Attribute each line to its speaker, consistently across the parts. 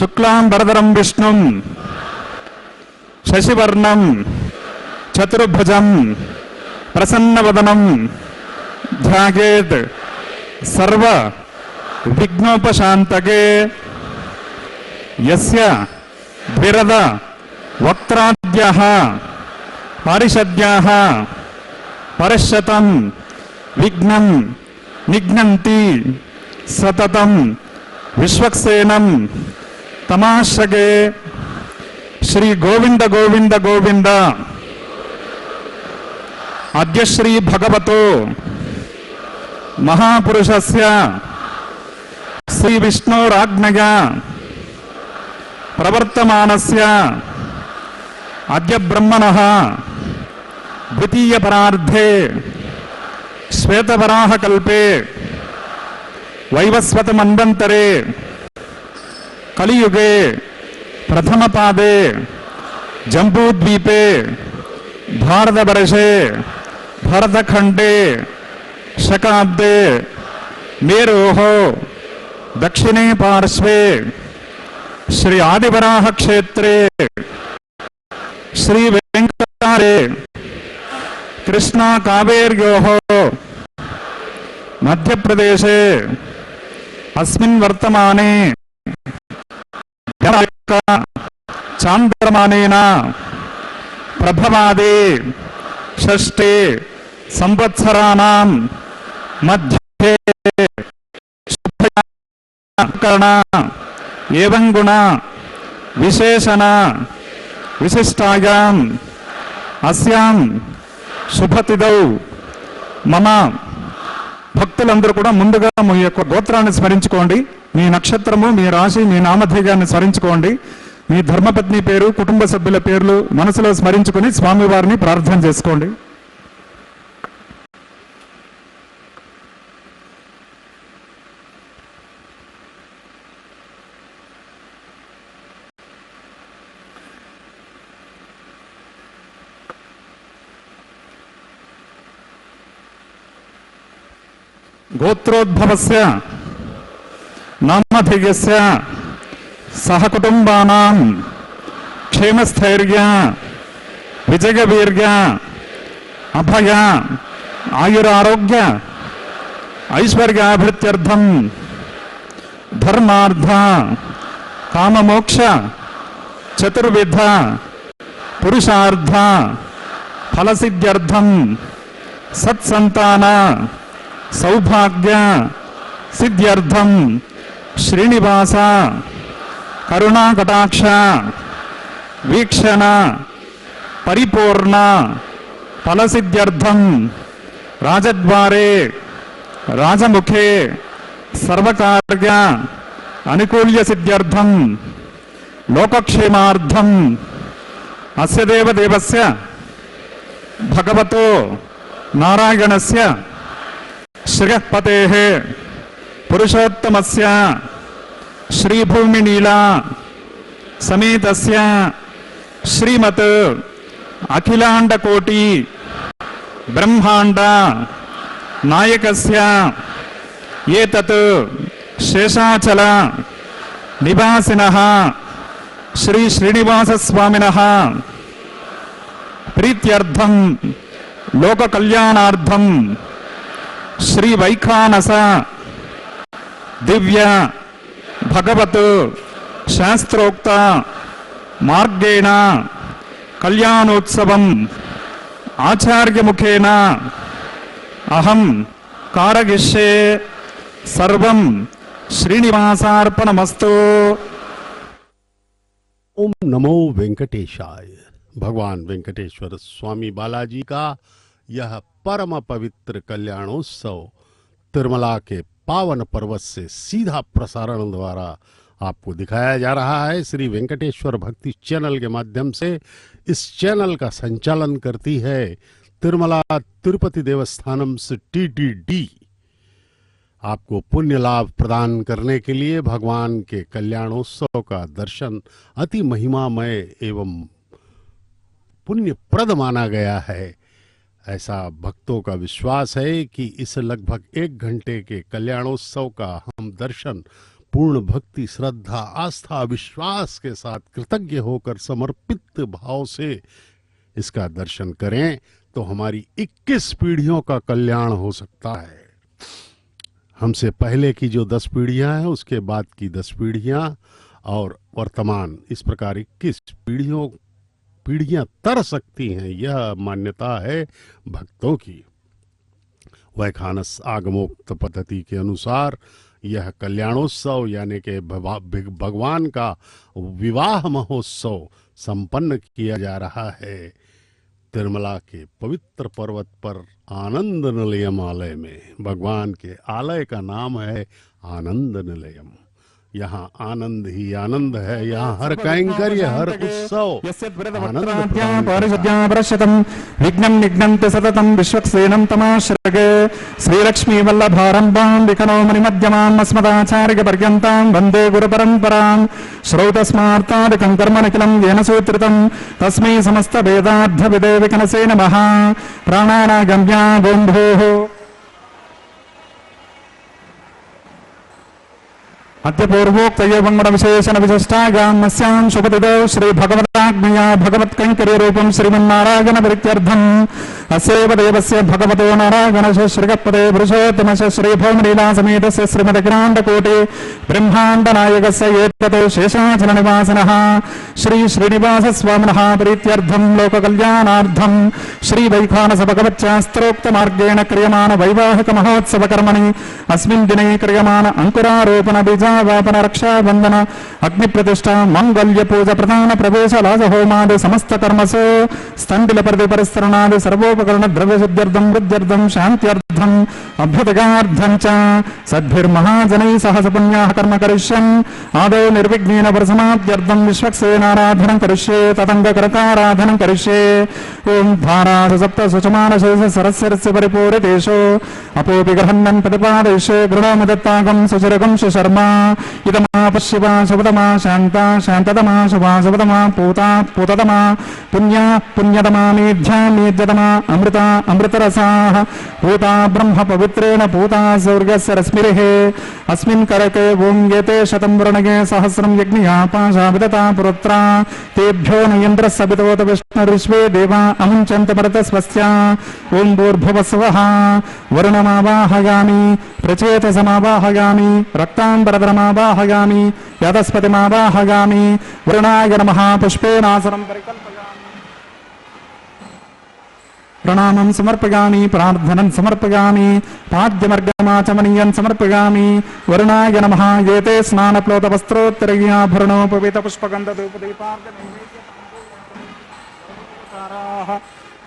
Speaker 1: शुक्लांबरधरं विष्णुं शशिवर्णं चतुर्भुजं प्रसन्नवदनं ध्यायेत् सर्व विघ्नोपशान्तके यस्य द्विरद वक्त्राद्यः पारिषद्याः परशतं विघ्नं निघ्नन्ति सततं विश्वक्सेनं तमाशगे श्री गोविंद गोविंद गोविंद अद्य श्री भगवतो महापुरुषस्य श्री विष्णोराज्ञया प्रवर्तमानस्य अद्य ब्रह्मणः द्वितीय परार्धे श्वेतवराहकल्पे वैवस्वत मन्वन्तरे कलियुगे प्रथम पादे जम्बूद्वीपे भारतवर्षे भरतखंडे शकाब्दे मेरोः दक्षिणे पार्श्वे श्री आदिवराह क्षेत्रे श्री वेंकटारे कृष्णा कावेर्योः मध्य प्रदेशे अस्मिन् वर्तमाने चांद्रमानेन प्रभवादे षष्ठे संवत्सराणां मध्ये कर्ण एवं गुण विशेषण विशिष्टायां अस्यां शुभतिथौ मम భక్తులందరూ కూడా ముందుగా మీ యొక్క గోత్రాన్ని స్మరించుకోండి, మీ నక్షత్రము, మీ రాశి, మీ నామధేయాన్ని స్మరించుకోండి, మీ ధర్మపత్ని పేరు, కుటుంబ సభ్యుల పేర్లు మనసులో స్మరించుకొని స్వామివారిని ప్రార్థన చేసుకోండి. गोत्रोद्भवस्य नामधेयस्य सहकुटुंबानां क्षेमस्थैर्य विजयवीर्य अभय आयुरारोग्य ऐश्वर्याभिवृद्ध्यर्थं धर्मार्थ काममोक्ष चतुर्विध पुरुषार्थ फलसिद्ध्यर्थं सत्संतान सौभाग्य सिद्ध्यर्थं श्रीनिवास करुणाकटाक्ष वीक्षण परिपूर्ण फलसिद्ध्यर्थं राजद्वारे राजमुखे सर्वकार्य अनुकूल्य सिद्ध्यर्थं लोकक्षेमार्थं अस्य देवदेवस्य भगवतो नारायणस्य श्रीपतेः पुरुषोत्तमस्य श्रीभूमिनीला समेतस्य श्रीमत् अखिलांडकोटि ब्रह्मांड नायकस्य एतत् शेषाचल निवासिनः श्री श्रीनिवास स्वामिनः प्रीत्यर्थं लोक कल्याणार्थं श्री वैखानस दिव्य भगवत शास्त्रोक्त मार्गेण कल्याणोत्सवम् आचार्य मुखेन अहं कारयिष्ये सर्वं श्रीनिवासार्पणमस्तु।
Speaker 2: ओम नमो वेंकटेशाय। भगवान वेंकटेश्वर स्वामी बालाजी का यह परम पवित्र कल्याणोत्सव तिरुमला के पावन पर्वत से सीधा प्रसारण द्वारा आपको दिखाया जा रहा है। श्री वेंकटेश्वर भक्ति चैनल के माध्यम से इस चैनल का संचालन करती है तिरुमला तिरुपति देवस्थानम से TTD। आपको पुण्य लाभ प्रदान करने के लिए भगवान के कल्याणोत्सव का दर्शन अति महिमामय एवं पुण्यप्रद माना गया है। ऐसा भक्तों का विश्वास है कि इस लगभग 1 घंटे के कल्याणोत्सव का हम दर्शन पूर्ण भक्ति, श्रद्धा, आस्था, विश्वास के साथ कृतज्ञ होकर समर्पित भाव से इसका दर्शन करें तो हमारी 21 पीढ़ियों का कल्याण हो सकता है। हमसे पहले की जो 10 पीढ़ियां हैं, उसके बाद की 10 पीढ़ियां और वर्तमान, इस प्रकार 21 पीढ़ियां तर सकती हैं। यह मान्यता है भक्तों की। वैखानस आगमोक्त पद्धति के अनुसार यह कल्याणोत्सव यानी कि भगवान का विवाह महोत्सव संपन्न किया जा रहा है तिरुमला के पवित्र पर्वत पर आनंद निलयम आलय में। भगवान के आलय का नाम है आनंद निलयम। यहाँ आनंद ही आनंद है। यहाँ हर कैंकर्य, हर उत्सव
Speaker 1: विघ्नं निघ्नन्ति सततं विश्वक्सेनं तमाश्रये श्रीलक्ष्मी वल्लभारम्भां विकनो मणिमध्यमाम् अस्मदाचार्यपर्यन्तां वन्दे गुरुपरम्परां। श्रौतस्मार्तादिकं कर्मनिखिलं येन सूत्रितं तस्मै समस्तवेदार्थविदे विकनसे नमः। प्राणानागम्या गोम्भोः अत्यपूर्वोक्त एवं विशेषण विशिष्टागाम्यस्यां शुभतिदौ श्री भगवदाज्ञया भगवत्कैंकर्य रूपं श्रीमन्नारायण प्रीत्यर्थम् अस्यैव देवस्य भगवतो नारायणस्य श्रीगपते पुरुषोत्तमस्य श्री भौमलीला समेतस्य श्रीमदखिलाण्डकोटि ब्रह्माण्ड नायकस्य एतत् शेषाचल निवासिनः श्री श्रीनिवास स्वामिनः प्रीत्यर्थं लोककल्याणार्थं श्री वैखानस भगवच्चास्त्रोक्त मार्गेण क्रियमाण वैवाहिक महोत्सव कर्मणि अस्मिन् दिने क्रियमाण अंकुरारोपण बीज वापन रक्षा बंधन अग्नि प्रतिष्ठा मंगल्य पूजा प्रधान प्रवेश लाज होमादि समस्त कर्मसु स्तंडिल प्रति परिस्तरणादि सर्वोपकरण द्रव्य शुद्ध्यर्थं वृद्ध्यर्थं शांत्यर्थं अभ्युदगार्थं च सद्भिर्महाजनैः सह पुण्याः कर्म करिष्यन् आदौ निर्विघ्नेन परसमाप्त्यर्थं विश्वक्सेनाराधनं करिष्ये ततङ्गकरकाराधनं करिष्ये। ओम धारासु सप्त सुचमानशेष सरस्यस्य परिपूरितेषु अपोपि गृहन्नन् प्रतिपादयिष्ये गृणोमि दत्ताकं सुचिरकं शर्मा इदमा पश्यवा शुभतमा शांता शांततमा शुभा शुभतमा पूता पूततमा पुण्या पुण्यतमा मेध्या मेध्यतमा अमृता अमृतरसाः पूता ब्रह्म पवित्रेण पूता सूर्यस्य रश्मिः अस्मिन् करके ओं येते शतं वृणगे सहस्रं यज्ञया पाशा विदता पुरुत्रा तेभ्यो नयन्द्रस्य वितोत विष्णुर्विश्वे देवा अमुञ्चन्त परतस्वस्या। ओं भूर्भुवस्वः वरुणमावाहयामि प्रचेतसमावाहयामि रक्ताम्बरधरमावाहयामि यतस्पतिमावाहयामि वरुणाय नमः पुष्पेनासनं परिकल्पयामि प्रणामं समर्पयामि प्रार्थनं समर्पयामि पाद्यमर्गमाचमनीयं समर्पयामि वरुणाय नमः। एते स्नानप्लोतवस्त्रोत्तरैर्याभरणोपवीतपुष्पगन्धधूपदीपार्घ्यनैवेद्यताम्बूलपत्राः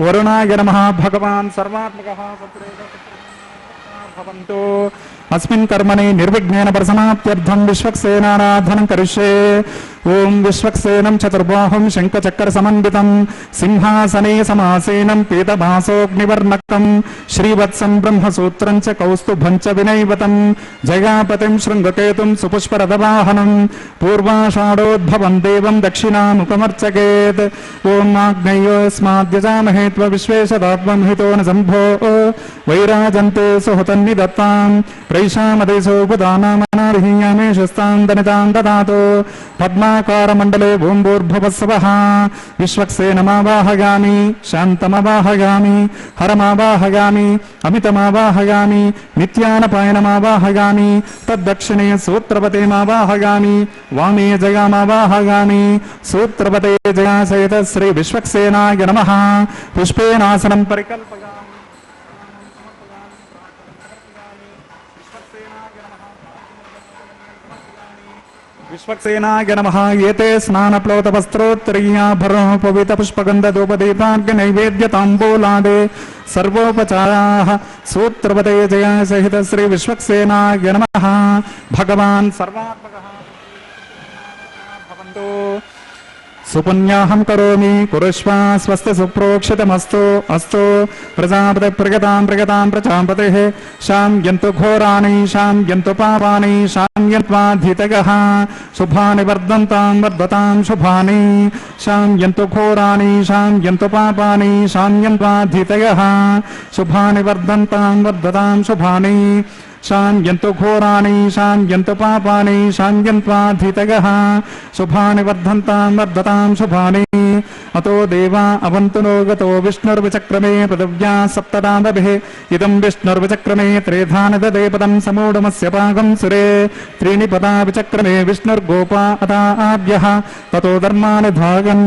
Speaker 1: वरुणाय नमः। भगवान् सर्वात्मकः भवन्तु। अस्मिन् कर्मणि निर्विघ्नेन परसमाप्त्यर्थं विश्वक्सेनाराधनं करिष्ये। ओं विश्वक्सेनं चतुर्बाहुं शङ्खचक्रसमन्वितं सिंहासने समासेनं पीतभासोऽग्निवर्णकं श्रीवत्सं ब्रह्मसूत्रं च कौस्तुभं च विनैवतं जयापतिं शृङ्गकेतुं सुपुष्परथवाहनं पूर्वाषाढोद्भवं देवं दक्षिणामुखमर्चयेत्। ओं आग्नेयोऽस्माद्यजामहे त्वविश्वेशदात्मं हितो न सम्भो वैराजन्ते सुहृतन्निदत्तां प्रैषामदेशोपदानामनार्हीयामेशस्तां दनितां ददातु। पद्माकारमण्डले ओं भूर्भुवस्वः विश्वक्सेनमावाहयामि शान्तमावाहयामि हरमावाहयामि अमितमावाहयामि नित्यानपायनमावाहयामि तद्दक्षिणे सूत्रपतेमावाहयामि वामे जयामावाहयामि सूत्रपते जयासहित श्री विश्वक्सेनाय नमः। पुष्पेनासनं परिकल्पयामि विश्वक्सेनाय नमः। एते स्नानप्लोतवस्त्रोत्तरीयाभरणोपवीतपुष्पगन्धधूपदीपार्घ्यनैवेद्यताम्बूलादे सर्वोपचाराः सूत्रपते जया सहित श्री विश्वक्सेनाय नमः। भगवान् सर्वात्मकः भवन्तु। सुपुण्याहं करोमि कुरुष्व स्वस्ति सुप्रोक्षितमस्तु अस्तु। प्रजापते प्रगतां प्रजापतेः शाम्यन्तु घोराणि शाम्यन्तु पापानि शाम्यन्त्वाधीतयः शुभानि वर्धन्तां वर्धतां शुभानि शाम्यन्तु घोराणि शाम्यन्तु पापानि शाम्यन्त्वाधीतयः शुभानि वर्धन्तां वर्धतां शुभानि शान्यन्तु घोराणि शान्यन्तु पापानि शान्यन्त्वाधितगः शुभानि वर्धन्तां वर्धतां शुभानि अतो देवा अवन्तु नो गतो विष्णुर्विचक्रमे पृथिव्या सप्तदानभिः इदं विष्णुर्विचक्रमे त्रेधानि ददे पदं समूढमस्य पाकं सुरे त्रीणि पदा विचक्रमे विष्णुर्गोपा अदाभ्यः ततो धर्माणि भागन्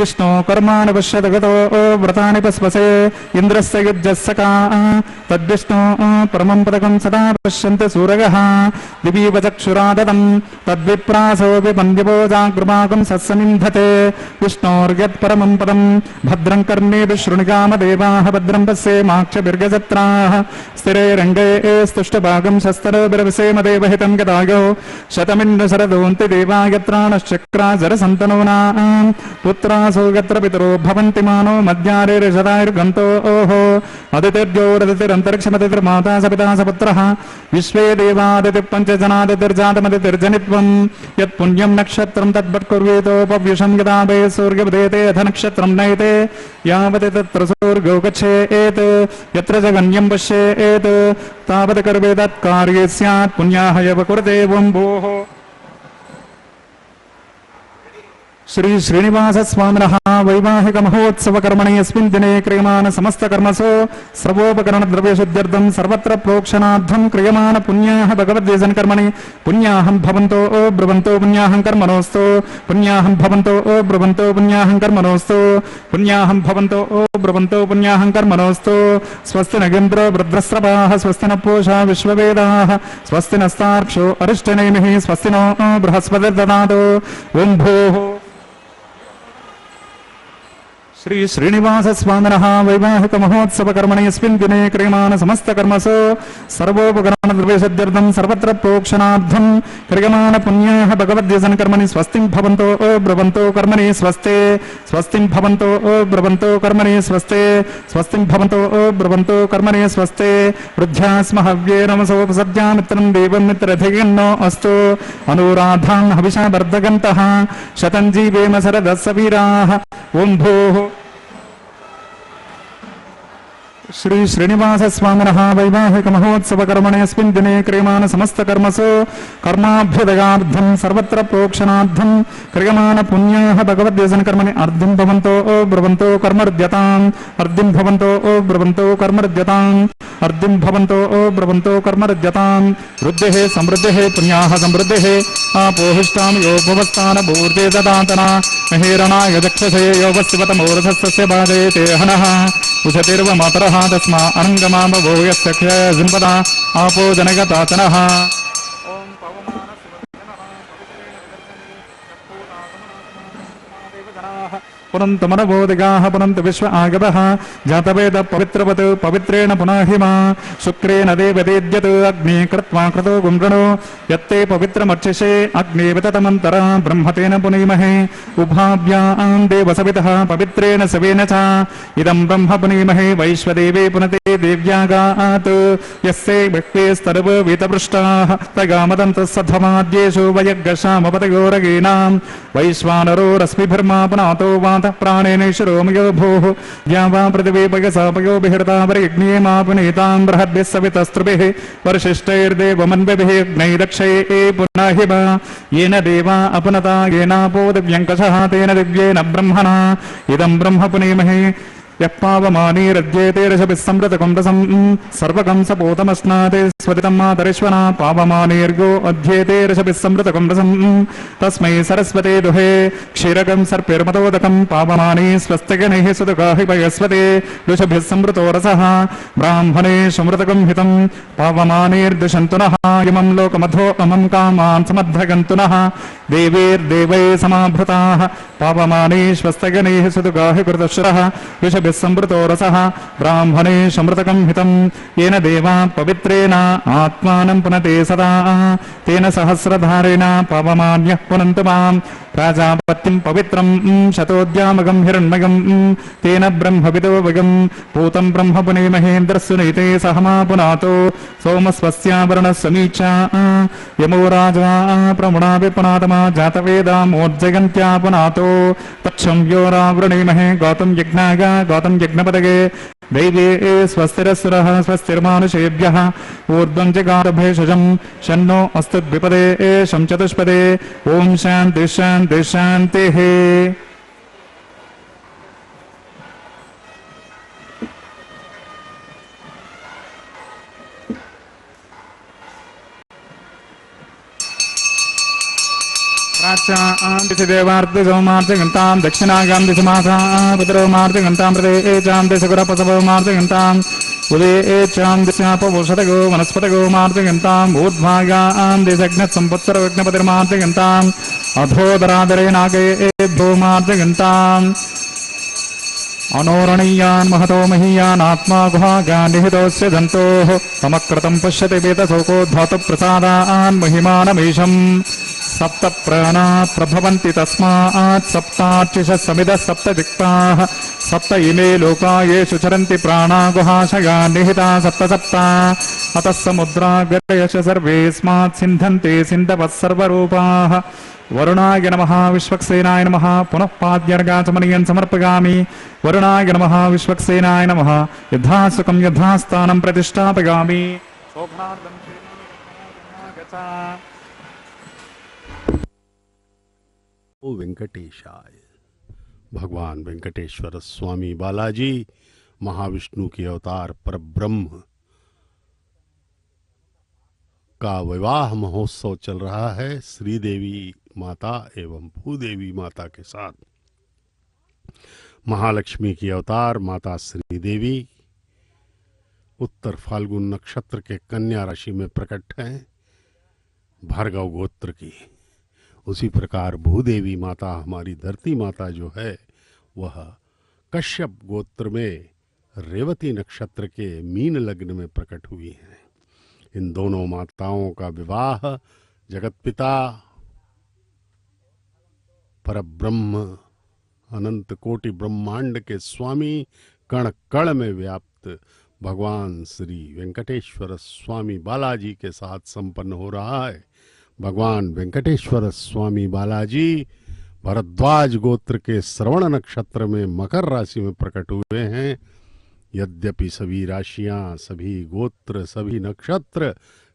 Speaker 1: विष्णो कर्माणि पश्यत गतो व्रतानि पस्पसे इन्द्रस्य युज्यस्य का तद्विष्णो परमं पदकं सदा पश्यन्ति सूरगः दिवीव चक्षुरादतं तद्विप्रासो विपन्द्यवो जागृमाकं सत्समिन्धते विष्णोर्यत्परमं पदं भद्रं कर्णेभिः शृणुगामदेवाः भद्रं पश्येमाक्षभिर्गजत्राः स्थिरे रङ्गे स्तुष्टभागं शस्त्रभिरविसेम देवहितं गदायो शतमिन्नु शरदोऽन्ति देवा यत्राणश्चक्रा जरसन्तनूनां पुत्रासो यत्र पितरो भवन्ति मानो मध्यारेर्षदायुर्गन्तो ओहो अदितिर्जोरदितिरन्तरिक्षमदितिर्माता सपिता सपुत्रः विश्वे देवादितिः पञ्चजनादितिर्जातमदितिर्जनित्वं यत्पुण्यं नक्षत्रं तद्वत्कुर्वीतोपव्युषं यदा वे सूर्यमुदेते अथ नक्षत्रं नयते यावत् तत्र सूर्यो गच्छेत् यत्र जगन्यं पश्येत् तावत् कर्वे तत्कार्ये स्यात् पुण्याः यव कुरुते वम्भोः श्री श्रीनिवास स्वामिनः वैवाहिक महोत्सव कर्मणि अस्मिन् दिने क्रियमाण समस्त कर्मसु सर्वोपकरण द्रव्य शुद्ध्यर्थं सर्वत्र प्रोक्षणार्थं क्रियमाण पुण्याः भगवद्देशन कर्मणि पुण्याहं भवन्तो ब्रुवन्तो पुण्याहं कर्मणोऽस्तु पुण्याहं भवन्तो ब्रुवन्तो पुण्याहं कर्मणोऽस्तु पुण्याहं भवन्तो ब्रुवन्तो पुण्याहं कर्मणोऽस्तु स्वस्ति न इन्द्रो वृद्धस्रवाः स्वस्ति न पूषा विश्ववेदाः स्वस्ति नस्तार्क्ष्यो अरिष्टनेमिः स्वस्ति नो बृहस्पतिर्ददातु ओं भूः श्री श्रीनिवास स्वामिनः वैवाहिक महोत्सव कर्मणि अस्मिन् दिने क्रियमाण समस्त कर्मसु सर्वोपकरण द्रव्यसिद्ध्यर्थं सर्वत्र प्रोक्षणार्थं क्रियमाण पुण्याः भगवद्देशन कर्मणि स्वस्तिं भवन्तो ब्रुवन्तो कर्मणि स्वस्ते स्वस्तिं भवन्तो ब्रुवन्तो कर्मणि स्वस्ते स्वस्तिं भवन्तो ब्रुवन्तो कर्मणि स्वस्ते वृद्ध्या स्म हव्ये नमसोपसद्या मित्रं देवं मित्रधिगिन्नो अस्तु अनुराधान् हविषा वर्धगन्तः शतं जीवेम शरदस्स वीराः ओं भूः श्री श्रीनिवास स्वामिनः वैवाहिक महोत्सव कर्मणि अस्मिन् दिने क्रियमाण समस्त कर्मसु कर्माभ्युदयार्थं सर्वत्र प्रोक्षणार्थं क्रियमाण पुण्याः भगवद्देशन कर्मणि अर्धिं भवन्तो ब्रुवन्तो कर्मर्द्यताम् अर्धिं भवन्तो ब्रुवन्तो कर्मर्द्यताम् अर्धिं भवन्तो ब्रुवन्तो कर्मर्द्यताम् वृद्धिः समृद्धिः पुण्याः समृद्धिः आपोहिष्टां यो भुवस्थान भूर्ते ददातना महेरणाय दक्षसे यो वस्तिवतमोरधस्य बाधे ते हनः उशतिर्व मातरः तस्मा अनङ्गमाम वो यस्य क्षयजिन्पदा आपो जनगताचनः पुनन्तु मनबोधिगाः पुनन्तु विश्व आगतः जातवेद पवित्रवत् पवित्रेण पुनाहिमा शुक्रेण देवदेद्यत् अग्ने कृत्वा कृतो गुम्रणो यत्ते पवित्रमर्चिषे अग्ने विततमन्तरा ब्रह्मतेन पुनीमहे उभाभ्यां देवसवितः पवित्रेण सवेन च इदं ब्रह्म पुनीमहे वैश्वदेवे पुनते देव्यागात् यस्यै व्यक्तेस्तर्ववीतपृष्टाः तगामदन्तस्सधमाद्येषु वयग्गशामपतयोरगीनां वैश्वानरो रश्मिभिर्मा पुनातो प्राणेनेश्वरोमयो भूः या वा पृथिवी पयसापयो बिहृता परिज्ञे मा पुनीतां बृहद्भिः सवितस्त्रुभिः वर्षिष्ठैर्देवमन्विभिः अग्नै दक्षये पुनाहिमा येन देवा अपनता येनापो दिव्यङ्कषः तेन दिव्येन ब्रह्मणा इदं ब्रह्म पुनीमहे यः पावमानीरज्येते ऋषभिः समृतकं रसं सर्वकं सपोतमश्नाते स्वदितं मातरिश्वना पावमानीर्गो अध्येते ऋषभिः समृतकं रसं तस्मै सरस्वते दुहे क्षीरकं सर्पिर्मतोदकं पावमानी स्वस्तिगणैः सुदुगाहि पयस्वते ऋषभिः समृतो रसः ब्राह्मणे समृतकं हितं पावमानीर्दिशन्तु नः इमं लोकमधो अमं कामान् समद्धगन्तु नः देवैर्देवैः समाभृताः पावमानी स्वस्तिगणैः सुदुगाहि कृतश्रः ऋषभिः संवृतो रसः ब्राह्मणे समृतकं हितं येन देवा पवित्रेण आत्मानं पुनते सदा तेन सहस्रधारेण पावमान्यः पुनन्तु मां प्राजापत्यं पवित्रं शतोद्यामगं हिरण्मयं तेन ब्रह्मविदो वयं पूतं ब्रह्म पुनीमहेन्द्रस्य नीते सहमा पुनातो सोमस्वस्यावरणसमीक्षा यमो राजा प्रमुणा विपुनातमा जातवेदामोज्जयन्त्या पुनातो तक्षं यो रावृणीमहे गौतं यज्ञाय गौतं यज्ञपदगे दैवे स्वस्तिरसुरः स्वस्तिर्मानुषेभ्यः ऊर्ध्वं जगाद भेषजं शन्नो अस्तु द्विपदे शं चतुष्पदे ओम शांति शांति शांतिः। दिशि देवार्थ सोमार्थ घंटां दक्षिणागां दिशमासां पितरो मार्थ घंटां प्रदेशां दिशगुरपसवो मार्थ घंटां उदयेचां दिशापवोषतगो वनस्पतगो मार्थ घंटां ऊर्ध्वागां दिशघ्नः संवत्सर विघ्नपतिर्मार्थ घंटां अधोदरादरे नागेभ्यो मार्थ घंटां अनोरणीयान् महतो महीयान् आत्मा गुहागान् निहितोऽस्य दन्तोः तमकृतं पश्यति वेदशोकोद्भवतः प्रसादान् महिमानमीशम् सप्त प्राणा प्रभवन्ति तस्मात् सप्तार्चिषः समिदः सप्त दिक्पाः सप्त इमे लोका येषु चरन्ति प्राणा गुहाशयान् निहिता सप्त सप्ता अतः समुद्रागरयश सर्वेऽस्मात् सिन्धन्ते सिन्धवः सर्वरूपाः। वरुणाय नमः विश्वक्सेनाय नमः पुनः पाद्यर्गाचमनीयं समर्पयामि। वरुणाय नमः विश्वक्सेनाय नमः यथासुखं यथास्थानं प्रतिष्ठापयामि।
Speaker 2: ओ वेंकटेशाय। भगवान वेंकटेश्वर स्वामी बालाजी महाविष्णु के अवतार परब्रह्म का विवाह महोत्सव चल रहा है श्रीदेवी माता एवं भूदेवी माता के साथ। महालक्ष्मी की अवतार माता श्रीदेवी उत्तर फाल्गुन नक्षत्र के कन्या राशि में प्रकट हैं, भार्गव गोत्र की। उसी प्रकार भूदेवी माता हमारी धरती माता जो है वह कश्यप गोत्र में रेवती नक्षत्र के मीन लग्न में प्रकट हुई हैं। इन दोनों माताओं का विवाह जगतपिता परब्रह्म अनंत कोटि ब्रह्मांड के स्वामी कण कण में व्याप्त भगवान श्री वेंकटेश्वर स्वामी बालाजी के साथ संपन्न हो रहा है। भगवान वेंकटेश्वर स्वामी बालाजी भरद्वाज गोत्र के श्रवण नक्षत्र में मकर राशि में प्रकट हुए हैं। यद्यपि सभी राशियां, सभी गोत्र, सभी नक्षत्र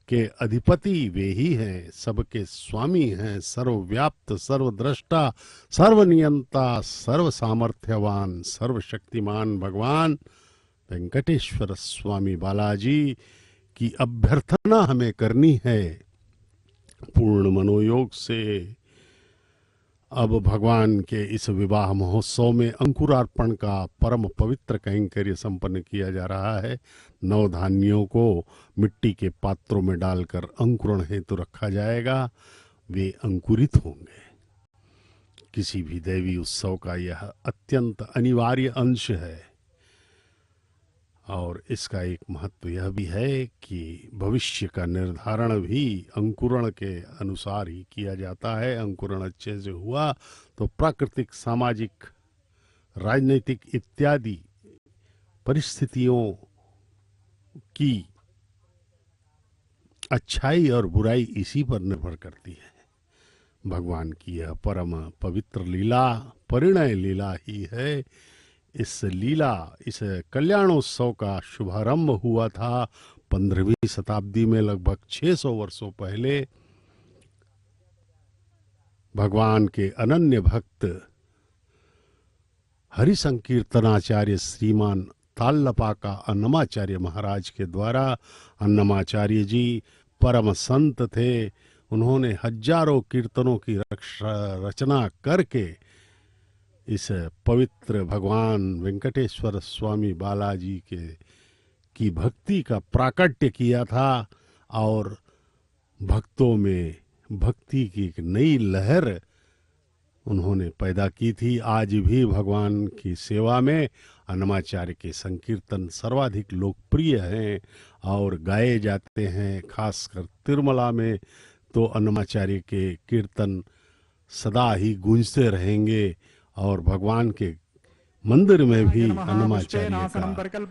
Speaker 2: के अधिपति वे ही हैं, सबके स्वामी हैं, सर्वव्याप्त, सर्वद्रष्टा, सर्वनियंता, सर्व सामर्थ्यवान, सर्वशक्तिमान भगवान वेंकटेश्वर स्वामी बालाजी की अभ्यर्थना हमें करनी है पूर्ण मनोयोग से। अब भगवान के इस विवाह महोत्सव में अंकुरार्पण का परम पवित्र कैंकर्य संपन्न किया जा रहा है। नवधान्यों को मिट्टी के पात्रों में डालकर अंकुरण हेतु रखा जाएगा, वे अंकुरित होंगे। किसी भी दैवी उत्सव का यह अत्यंत अनिवार्य अंश है और इसका एक महत्व यह भी है कि भविष्य का निर्धारण भी अंकुरण के अनुसार ही किया जाता है। अंकुरण अच्छे से हुआ तो प्राकृतिक, सामाजिक, राजनीतिक इत्यादि परिस्थितियों की अच्छाई और बुराई इसी पर निर्भर करती है। भगवान की यह परम पवित्र लीला परिणय लीला ही है। इस लीला, इस कल्याणोत्सव का शुभारंभ हुआ था 15वीं शताब्दी में, लगभग 600 वर्षों पहले। भगवान के अनन्य भक्त हरि संकीर्तनाचार्य श्रीमान ताल्लपाका अन्नमाचार्य महाराज के द्वारा, अन्नमाचार्य जी परम संत थे। उन्होंने हजारों कीर्तनों की रचना करके इस पवित्र भगवान वेंकटेश्वर स्वामी बालाजी की भक्ति का प्राकट्य किया था और भक्तों में भक्ति की एक नई लहर उन्होंने पैदा की थी। आज भी भगवान की सेवा में अन्नमाचार्य के संकीर्तन सर्वाधिक लोकप्रिय हैं और गाए जाते हैं। खासकर तिरुमला में तो अन्नमाचार्य के कीर्तन सदा ही गूंजते रहेंगे और भगवान के मंदिर में भी अन्नमाचार्य का कीर्तन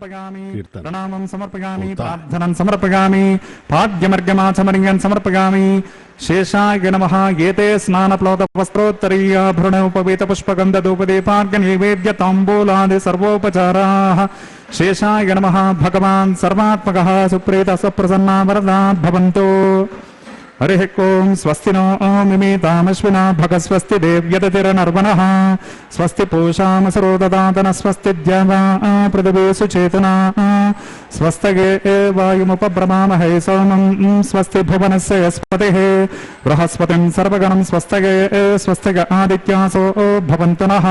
Speaker 1: प्रणामं समर्पयामि, प्रार्थनं समर्पयामि, भाग्यमर्घ्यमाचमनीयं समर्पयामि। शेषाय नमः। एते स्नानप्लौतवस्त्रोत्तरीयाभरणोपवीतपुष्पगन्धधूपदीपार्घ्यनैवेद्य ताम्बूलादि सर्वोपचाराः शेषाय नमः। भगवान् सर्वात्मकः सुप्रीतः सुप्रसन्ना वरदात् भवन्तु। हरिः ओम्। स्वस्ति नो मिमीतामश्विना भगस्वस्ति देव्यतिरनर्वणः। स्वस्ति पूषामसरो ददातन स्वस्ति द्यावा पृथिवीषु चेतना। स्वस्तिगे वायुमुपब्रमामहे सोमम् स्वस्ति भुवनस्य यस्पतिः बृहस्पतिं सर्वगणं स्वस्तिगे स्वस्तिग आदित्यासो भवन्तु नः।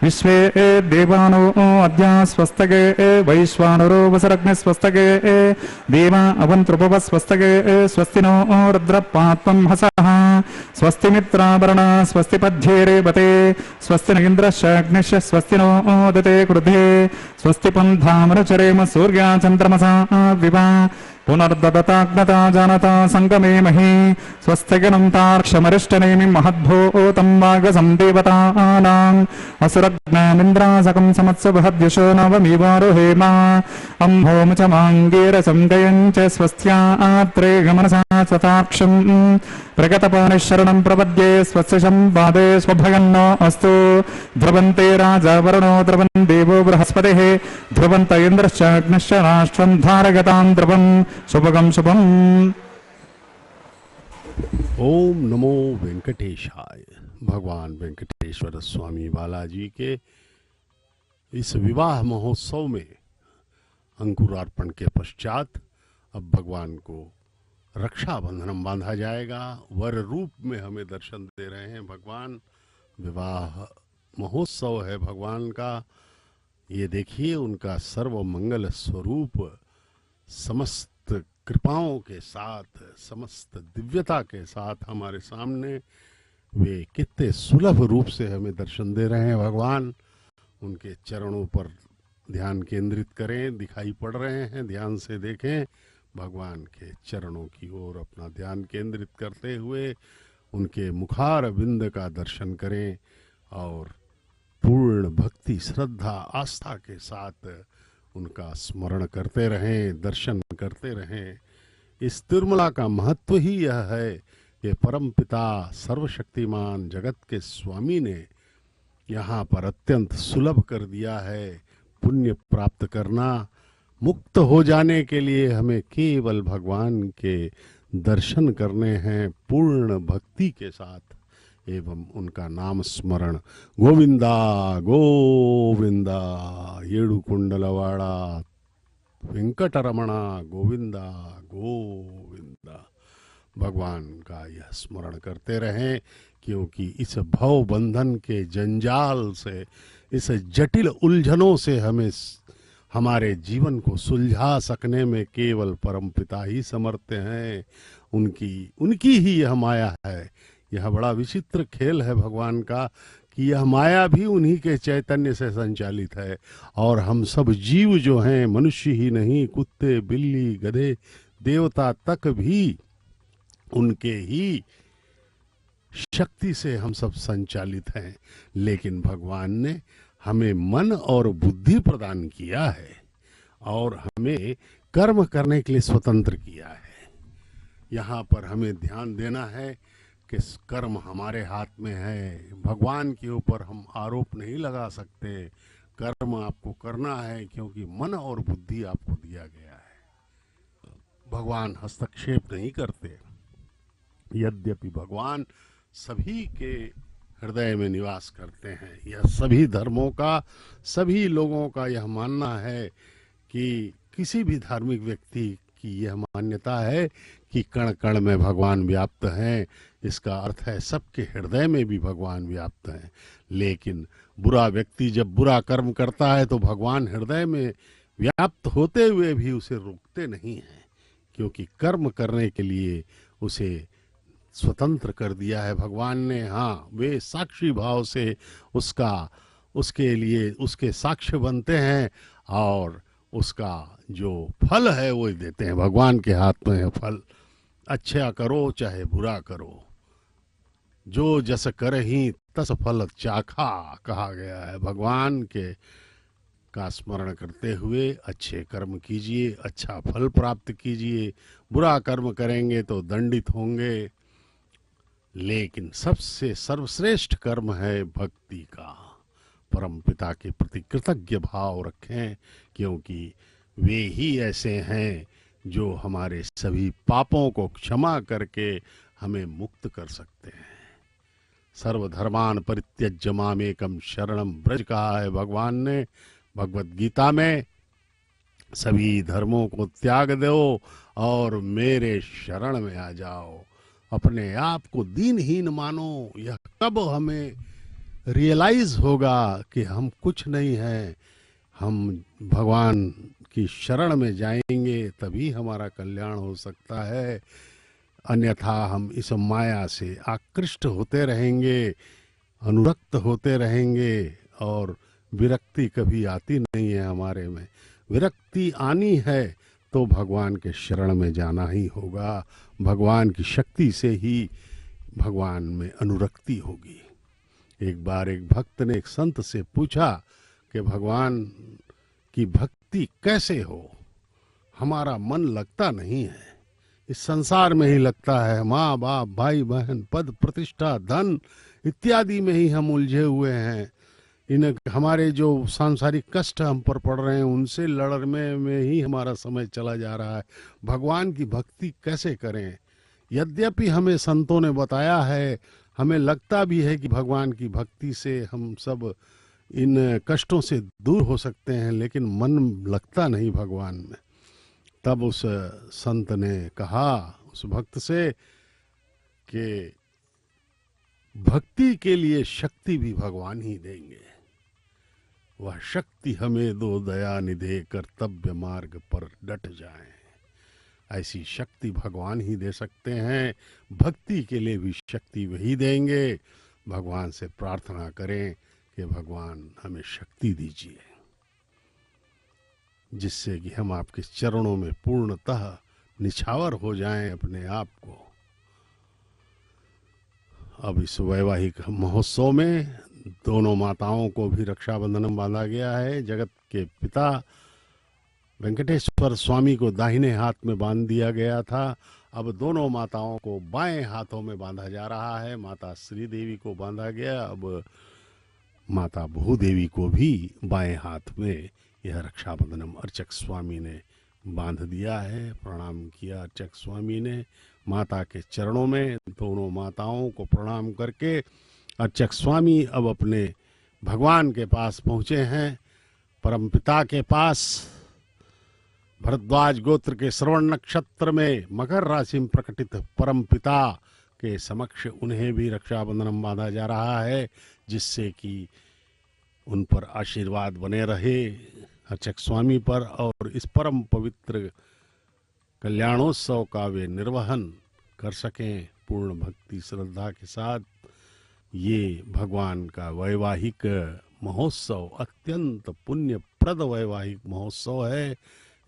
Speaker 1: विश्वे देवानो अद्या स्वस्तिगे वैश्वानरो वसरग्नि स्वस्तिगे देवा अवन्तृपव स्वस्तिगे स्वस्ति नो रुद्रपात्वं हसः। स्वस्ति मित्रावरण स्वस्ति पद्ये रेवते स्वस्ति न इन्द्रश्चाग्निश्च स्वस्ति नो दते क्रुधे स्वस्ति पन्थामनुचरेम सूर्या चन्द्रमसा विवा पुनर्ददताग्नता जानता संगमे मही। स्वस्तिगनं तार्क्षमरिष्टनेमिं महद्भूतं वागसं देवतानाम् असुरज्ञामिन्द्रासकं समत्सुभद्यशो नवमीवारुहेम। अम्भोम च माङ्गीरसं गयं च स्वस्त्यात्रे गमनसा स्वताक्षं प्रगतपानिशरणं प्रपद्ये स्वस्य सम्पादे स्वभगन्नो अस्तु। ध्रुवन्ते राजा वरुणो ध्रुवन् देवो बृहस्पतिः ध्रुवन्त इन्द्रश्चाग्निश्च राष्ट्रं धारयतां ध्रुवम्। शुभगम शुभम।
Speaker 2: ओम नमो वेंकटेशाय। भगवान वेंकटेश्वर स्वामी बालाजी के इस विवाह महोत्सव में अंकुरार्पण के पश्चात अब भगवान को रक्षाबंधन बांधा जाएगा। वर रूप में हमें दर्शन दे रहे हैं भगवान। विवाह महोत्सव है भगवान का। ये देखिए उनका सर्व मंगल स्वरूप समस्त कृपाओं के साथ समस्त दिव्यता के साथ हमारे सामने वे कितने सुलभ रूप से हमें दर्शन दे रहे हैं भगवान। उनके चरणों पर ध्यान केंद्रित करें, दिखाई पड़ रहे हैं, ध्यान से देखें। भगवान के चरणों की ओर अपना ध्यान केंद्रित करते हुए उनके मुखार बिंद का दर्शन करें और पूर्ण भक्ति श्रद्धा आस्था के साथ उनका स्मरण करते रहें, दर्शन करते रहें। इस तिरुमला का महत्व ही यह है कि परमपिता सर्वशक्तिमान जगत के स्वामी ने यहाँ पर अत्यंत सुलभ कर दिया है। पुण्य प्राप्त करना, मुक्त हो जाने के लिए हमें केवल भगवान के दर्शन करने हैं पूर्ण भक्ति के साथ एवं उनका नाम स्मरण। गोविंदा गोविंदा येडुकुंडलवाड़ा वेंकटरमणा गोविंदा गोविंदा। भगवान का यह स्मरण करते रहें क्योंकि इस भव बंधन के जंजाल से, इस जटिल उलझनों से हमें हमारे जीवन को सुलझा सकने में केवल परमपिता ही समर्थ हैं। उनकी ही यह माया है। यह बड़ा विचित्र खेल है भगवान का कि यह माया भी उन्हीं के चैतन्य से संचालित है और हम सब जीव जो हैं, मनुष्य ही नहीं, कुत्ते बिल्ली गधे देवता तक भी उनके ही शक्ति से हम सब संचालित हैं। लेकिन भगवान ने हमें मन और बुद्धि प्रदान किया है और हमें कर्म करने के लिए स्वतंत्र किया है। यहाँ पर हमें ध्यान देना है कि कर्म हमारे हाथ में है। भगवान के ऊपर हम आरोप नहीं लगा सकते। कर्म आपको करना है क्योंकि मन और बुद्धि आपको दिया गया है। भगवान हस्तक्षेप नहीं करते। यद्यपि भगवान सभी के हृदय में निवास करते हैं। यह सभी धर्मों का, सभी लोगों का यह मानना है कि किसी भी धार्मिक व्यक्ति की यह मान्यता है कि कण कण में भगवान व्याप्त हैं। इसका अर्थ है सबके हृदय में भी भगवान व्याप्त हैं। लेकिन बुरा व्यक्ति जब बुरा कर्म करता है तो भगवान हृदय में व्याप्त होते हुए भी उसे रोकते नहीं हैं, क्योंकि कर्म करने के लिए उसे स्वतंत्र कर दिया है भगवान ने। हाँ, वे साक्षी भाव से उसके लिए उसके साक्ष्य बनते हैं और उसका जो फल है वो देते हैं। भगवान के हाथ में है फल। अच्छा करो चाहे बुरा करो, जो जस करहि तस फल चाखा कहा गया है। भगवान के का स्मरण करते हुए अच्छे कर्म कीजिए, अच्छा फल प्राप्त कीजिए। बुरा कर्म करेंगे तो दंडित होंगे। लेकिन सबसे सर्वश्रेष्ठ कर्म है भक्ति का। परम पिता के प्रति कृतज्ञ भाव रखें, क्योंकि वे ही ऐसे हैं जो हमारे सभी पापों को क्षमा करके हमें मुक्त कर सकते हैं। सर्वधर्मान परित्यज्य मामेकम शरणम ब्रज कहा है भगवान ने भगवत गीता में। सभी धर्मों को त्याग दो और मेरे शरण में आ जाओ। अपने आप को दीनहीन मानो। यह कब हमें रियलाइज होगा कि हम कुछ नहीं हैं, हम भगवान की शरण में जाएंगे तभी हमारा कल्याण हो सकता है। अन्यथा हम इस माया से आकृष्ट होते रहेंगे, अनुरक्त होते रहेंगे और विरक्ति कभी आती नहीं है हमारे में। विरक्ति आनी है तो भगवान के शरण में जाना ही होगा। भगवान की शक्ति से ही भगवान में अनुरक्ति होगी। एक बार एक भक्त ने एक संत से पूछा कि भगवान की भक्ति कैसे हो, हमारा मन लगता नहीं है, इस संसार में ही लगता है, माँ बाप भाई बहन पद प्रतिष्ठा धन इत्यादि में ही हम उलझे हुए हैं। इन हमारे जो सांसारिक कष्ट हम पर पड़ रहे हैं उनसे लड़ने में ही हमारा समय चला जा रहा है। भगवान की भक्ति कैसे करें? यद्यपि हमें संतों ने बताया है, हमें लगता भी है कि भगवान की भक्ति से हम सब इन कष्टों से दूर हो सकते हैं, लेकिन मन लगता नहीं भगवान में। तब उस संत ने कहा उस भक्त से कि भक्ति के लिए शक्ति भी भगवान ही देंगे। वह शक्ति हमें दो दया निधे कर्तव्य मार्ग पर डट जाएं। ऐसी शक्ति भगवान ही दे सकते हैं। भक्ति के लिए भी शक्ति वही देंगे। भगवान से प्रार्थना करें कि भगवान हमें शक्ति दीजिए, जिससे कि हम आपके चरणों में पूर्णतः निछावर हो जाएं अपने आप को। अब इस वैवाहिक महोत्सव में दोनों माताओं को भी रक्षाबंधन बांधा गया है। जगत के पिता वेंकटेश्वर स्वामी को दाहिने हाथ में बांध दिया गया था, अब दोनों माताओं को बाएं हाथों में बांधा जा रहा है। माता श्री देवी को बांधा गया, अब माता भूदेवी को भी बाएं हाथ में यह रक्षाबंधनम अर्चक स्वामी ने बांध दिया है। प्रणाम किया अर्चक स्वामी ने माता के चरणों में। दोनों माताओं को प्रणाम करके अर्चक स्वामी अब अपने भगवान के पास पहुंचे हैं, परमपिता के पास। भरद्वाज गोत्र के श्रवण नक्षत्र में मकर राशि में प्रकटित परमपिता के समक्ष उन्हें भी रक्षाबंधन बांधा जा रहा है, जिससे कि उन पर आशीर्वाद बने रहे अर्चक स्वामी पर, और इस परम पवित्र कल्याणोत्सव का वे निर्वहन कर सकें पूर्ण भक्ति श्रद्धा के साथ। ये भगवान का वैवाहिक महोत्सव अत्यंत पुण्यप्रद वैवाहिक महोत्सव है।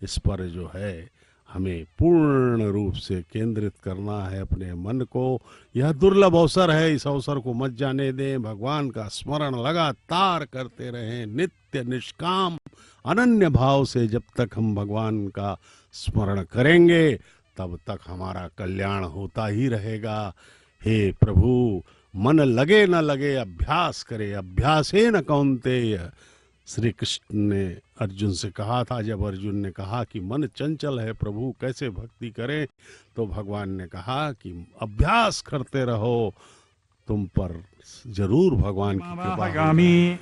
Speaker 2: इस पर जो है हमें पूर्ण रूप से केंद्रित करना है अपने मन को। यह दुर्लभ अवसर है, इस अवसर को मत जाने दें। भगवान का स्मरण लगातार करते रहें, नित्य निष्काम अनन्य भाव से। जब तक हम भगवान का स्मरण करेंगे तब तक हमारा कल्याण होता ही रहेगा। हे प्रभु, मन लगे न लगे अभ्यास करे, अभ्यासे न कौन्तेय। श्री कृष्ण ने अर्जुन से कहा था, जब अर्जुन ने कहा कि मन चंचल है प्रभु कैसे भक्ति करें, तो भगवान ने कहा कि अभ्यास करते रहो, तुम पर जरूर भगवान की कृपा होगी।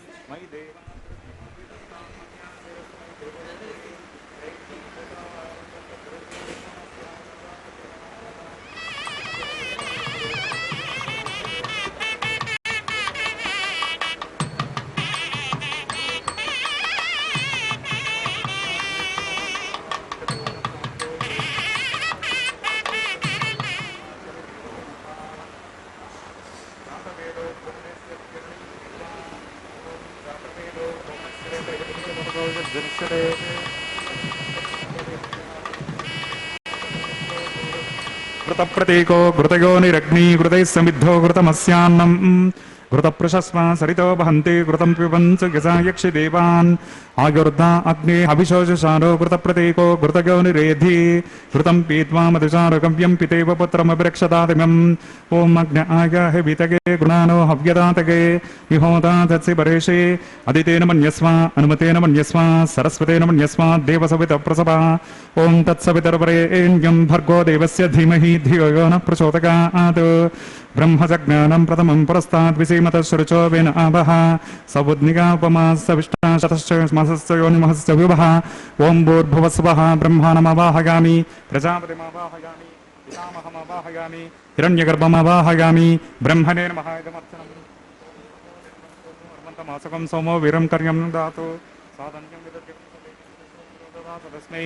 Speaker 1: घृत प्रतीको घृतयो निरग्नि घृतैः समिद्धो घृतमस्यान्नम् घृतपृशस्वा सरितो वहन्ति घृतं पिबन्स यसा यक्षि देवान् आयुर्धा अग्ने अभिशोषशारो घृतप्रतीको घृतगौनिरेधि घृतं पीत्वा मधुचारकव्यं पितेव पुत्रमभिरक्षदादिमम् ॐ अग्ने आयाहि वितगे गुणानो हव्यदातगे विहोदा धत्सि परेशे अदितेन मन्यस्व अनुमतेन मन्यस्व सरस्वतेन मन्यस्व देवसवितप्रसभा ॐ तत्सवितर्वरेण्यं भर्गो देवस्य धीमहि धियो यो नः प्रचोदयात् ब्रह्मजज्ञानं प्रथमं पुरस्ताद् विसीमतश्रुचो वेन आवः सबुद्निगापमा सविष्टा शतश्च मासश्च योनिमहश्च विभः ॐ भूर्भुवस्वः ब्रह्माणमवाहयामि प्रजापतिमवाहयामि पितामहमवाहयामि हिरण्यगर्भमवाहयामि ब्रह्मणे नमः इदमर्चनम् सोमो वीरं कर्यं दातु साधन्यं तस्मै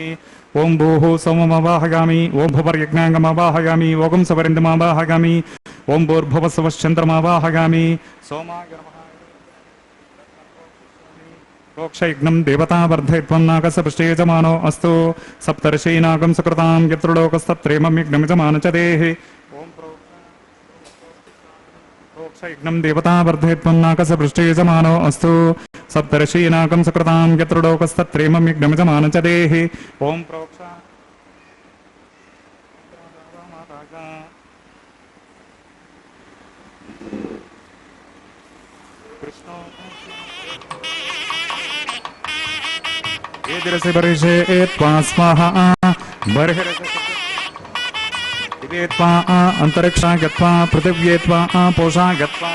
Speaker 1: ॐ भूः सोममवाहयामि ॐ भुवर्यज्ञाङ्गमवाहयामि ओगं सवरिन्दमवाहयामि ॐ भूर्भुवस्वश्चन्द्रमवाहयामि सोमाय नमः प्रोक्षयज्ञं देवता वर्धयित्वं नागसपृष्टे यजमानो अस्तु सप्तर्षीनागं सुकृतां यत्र लोकस्तत्रेमं यज्ञमिजमान च देहि यज्ञं देवता वर्धयित्वं नाकसपृष्टे यजमानो अस्तु सप्तर्षीनागं सुकृतां यत्र लोकस्तत्रेमं यज्ञमिजमान च देहि ॐ प्रोक्ष एदिरसि परिषे त्वा स्वाहा बर्हिरसि त्वा अंतरिक्षा गत्वा पृथिव्ये त्वा पोषा गत्वा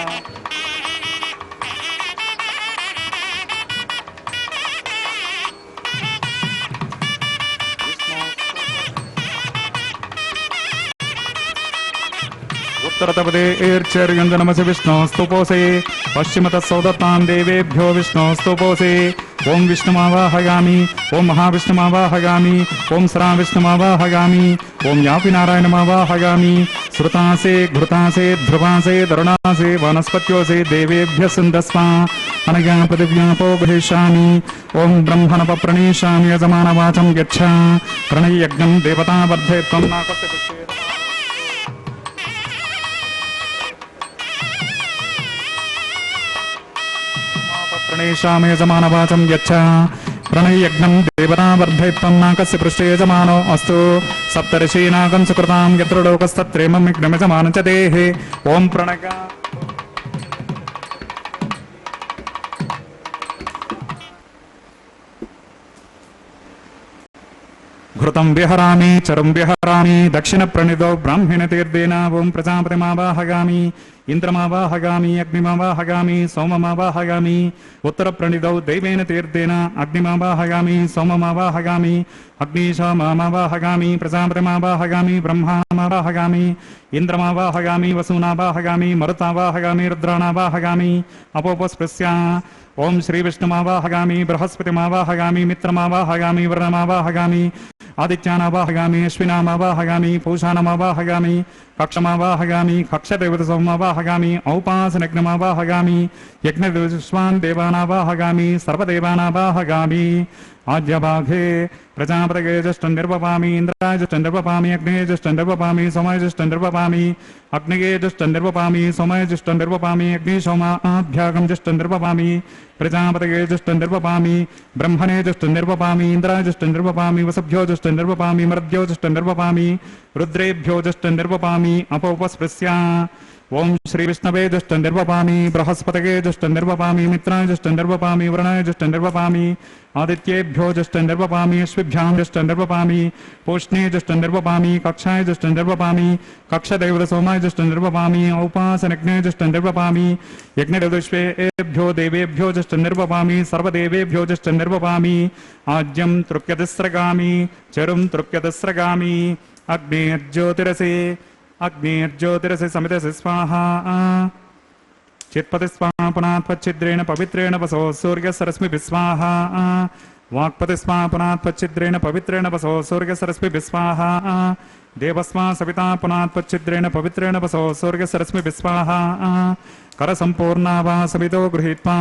Speaker 1: उत्तरतपदेर्चर्यञ्जनमसि विष्णोस्तुपोषे पश्चिमतः सौदत्तां देवेभ्यो विष्णोस्तुपोषे ॐ विष्णुमावाहयामि ॐ महाविष्णुमावाहयामि ॐ सराविष्णुमावाहयामि ॐ यापि नारायणमावाहयामि श्रुतासे घृतासे ध्रुवासे दरुणासे वनस्पत्योसे देवेभ्यः सिन्धस्वा अनया पृथिव्यापो गृहीष्यामि ॐ ब्रह्मणपप्रणीष्यामि यजमानवाचं यच्छ प्रणययज्ञं देवता वर्धयित्वं नाकस्य पुष्पेद प्रणेशामि यजमानवाचं यच्छ प्रणययज्ञं देवता वर्धयित्वं नाकस्य पृष्ठे यजमानो अस्तु सप्तर्षीनागं सुकृतां यत्र लोकस्तत्रेमं यज्ञमिजमान च देहि ॐ प्रणय घृतं विहरामि चरं विहरामि दक्षिणप्रणितो ब्राह्मणतीर्देन ॐ प्रजापतिमावाहयामि इंद्रमावाहयामि अग्निमावाहयामि सोममावाहयामि उत्तरप्रणितौ दैवेन तीर्देन अग्निमावाहयामि सोममावाहयामि अग्निशामावाहयामि प्रजापतिमावाहयामि ब्रह्मामावाहयामि इंद्रमावाहयामि वसूनावाहयामि मरुतावाहयामि रुद्राणावाहयामि अपोपस्पृश्य ओं श्रीविष्णुमावाहयामि बृहस्पतिमावाहयामि मित्रमावाहयामि वरुणमावाहयामि आदित्यानावाहयामि अश्विनामावाहयामि पूषाणमावाहयामि कक्षमावाहयामि कक्षदेवतसोममावाहयामि औपासनयज्ञमावाहयामि यज्ञविश्वान् देवानावाहयामि सर्वदेवानावाहयामि आद्यभागे प्रजापतये जुष्टं निर्वपामि इंद्राय जुष्टं निर्वपामि अग्नेय जुष्टं निर्वपामि सोमाय जुष्टं निर्वपामि अग्निये जुष्टं निर्वपामि सोमाय जुष्टं निर्वपामि अग्निशोमाभ्यागं जुष्टं निर्वपामि प्रजापतये जुष्टं निर्वपामि ब्रह्मणे जुष्टं निर्वपामि इंद्राय जुष्टं निर्वपामि वसुभ्यो जुष्टं निर्वपामि मरुद्भ्यो जुष्टं निर्वपामि रुद्रेभ्यो जुष्टं निर्वपामि अपोपस्पृश्य ओं श्री विष्णवे जुष्टं निर्वपामि बृहस्पतये जुष्टं निर्वपामि मित्राय जुष्टं निर्वपामि वरुणाय जुष्टं निर्वपामि आदित्येभ्यो जुष्टं निर्वपामि अश्विभ्यां जुष्टं निर्वपामि पूष्णे जुष्टं निर्वपामि कक्षाय जुष्टं निर्वपामि कक्षदेवतसोमाय जुष्टं निर्वपामि औपासनयज्ञे जुष्टं निर्वपामि यज्ञदेवविश्वेभ्यो देवेभ्यो जुष्टं निर्वपामि सर्वदेवेभ्यो जुष्टं निर्वपामि आज्यं तृप्यतिस्रगामि चरुं तृप्यतिस्रगामि अग्निर्ज्योतिरसे अग्निर्ज्योतिरसे समितसे स्वाहा चित्पति स्वाहा पुनात्पच्छिद्रेण पवित्रेण वसो सूर्यसरस्मिभिः स्वाहा वाक्पति स्वाहा पुनात्पच्छिद्रेण पवित्रेण वसो सूर्यसरस्मिभिः स्वाहा देवस्वा सविता पुनात्पच्छिद्रेण पवित्रेण वसो सूर्यसरस्मिभिः स्वाहा करसम्पूर्णा वा सवितो गृहीत्वा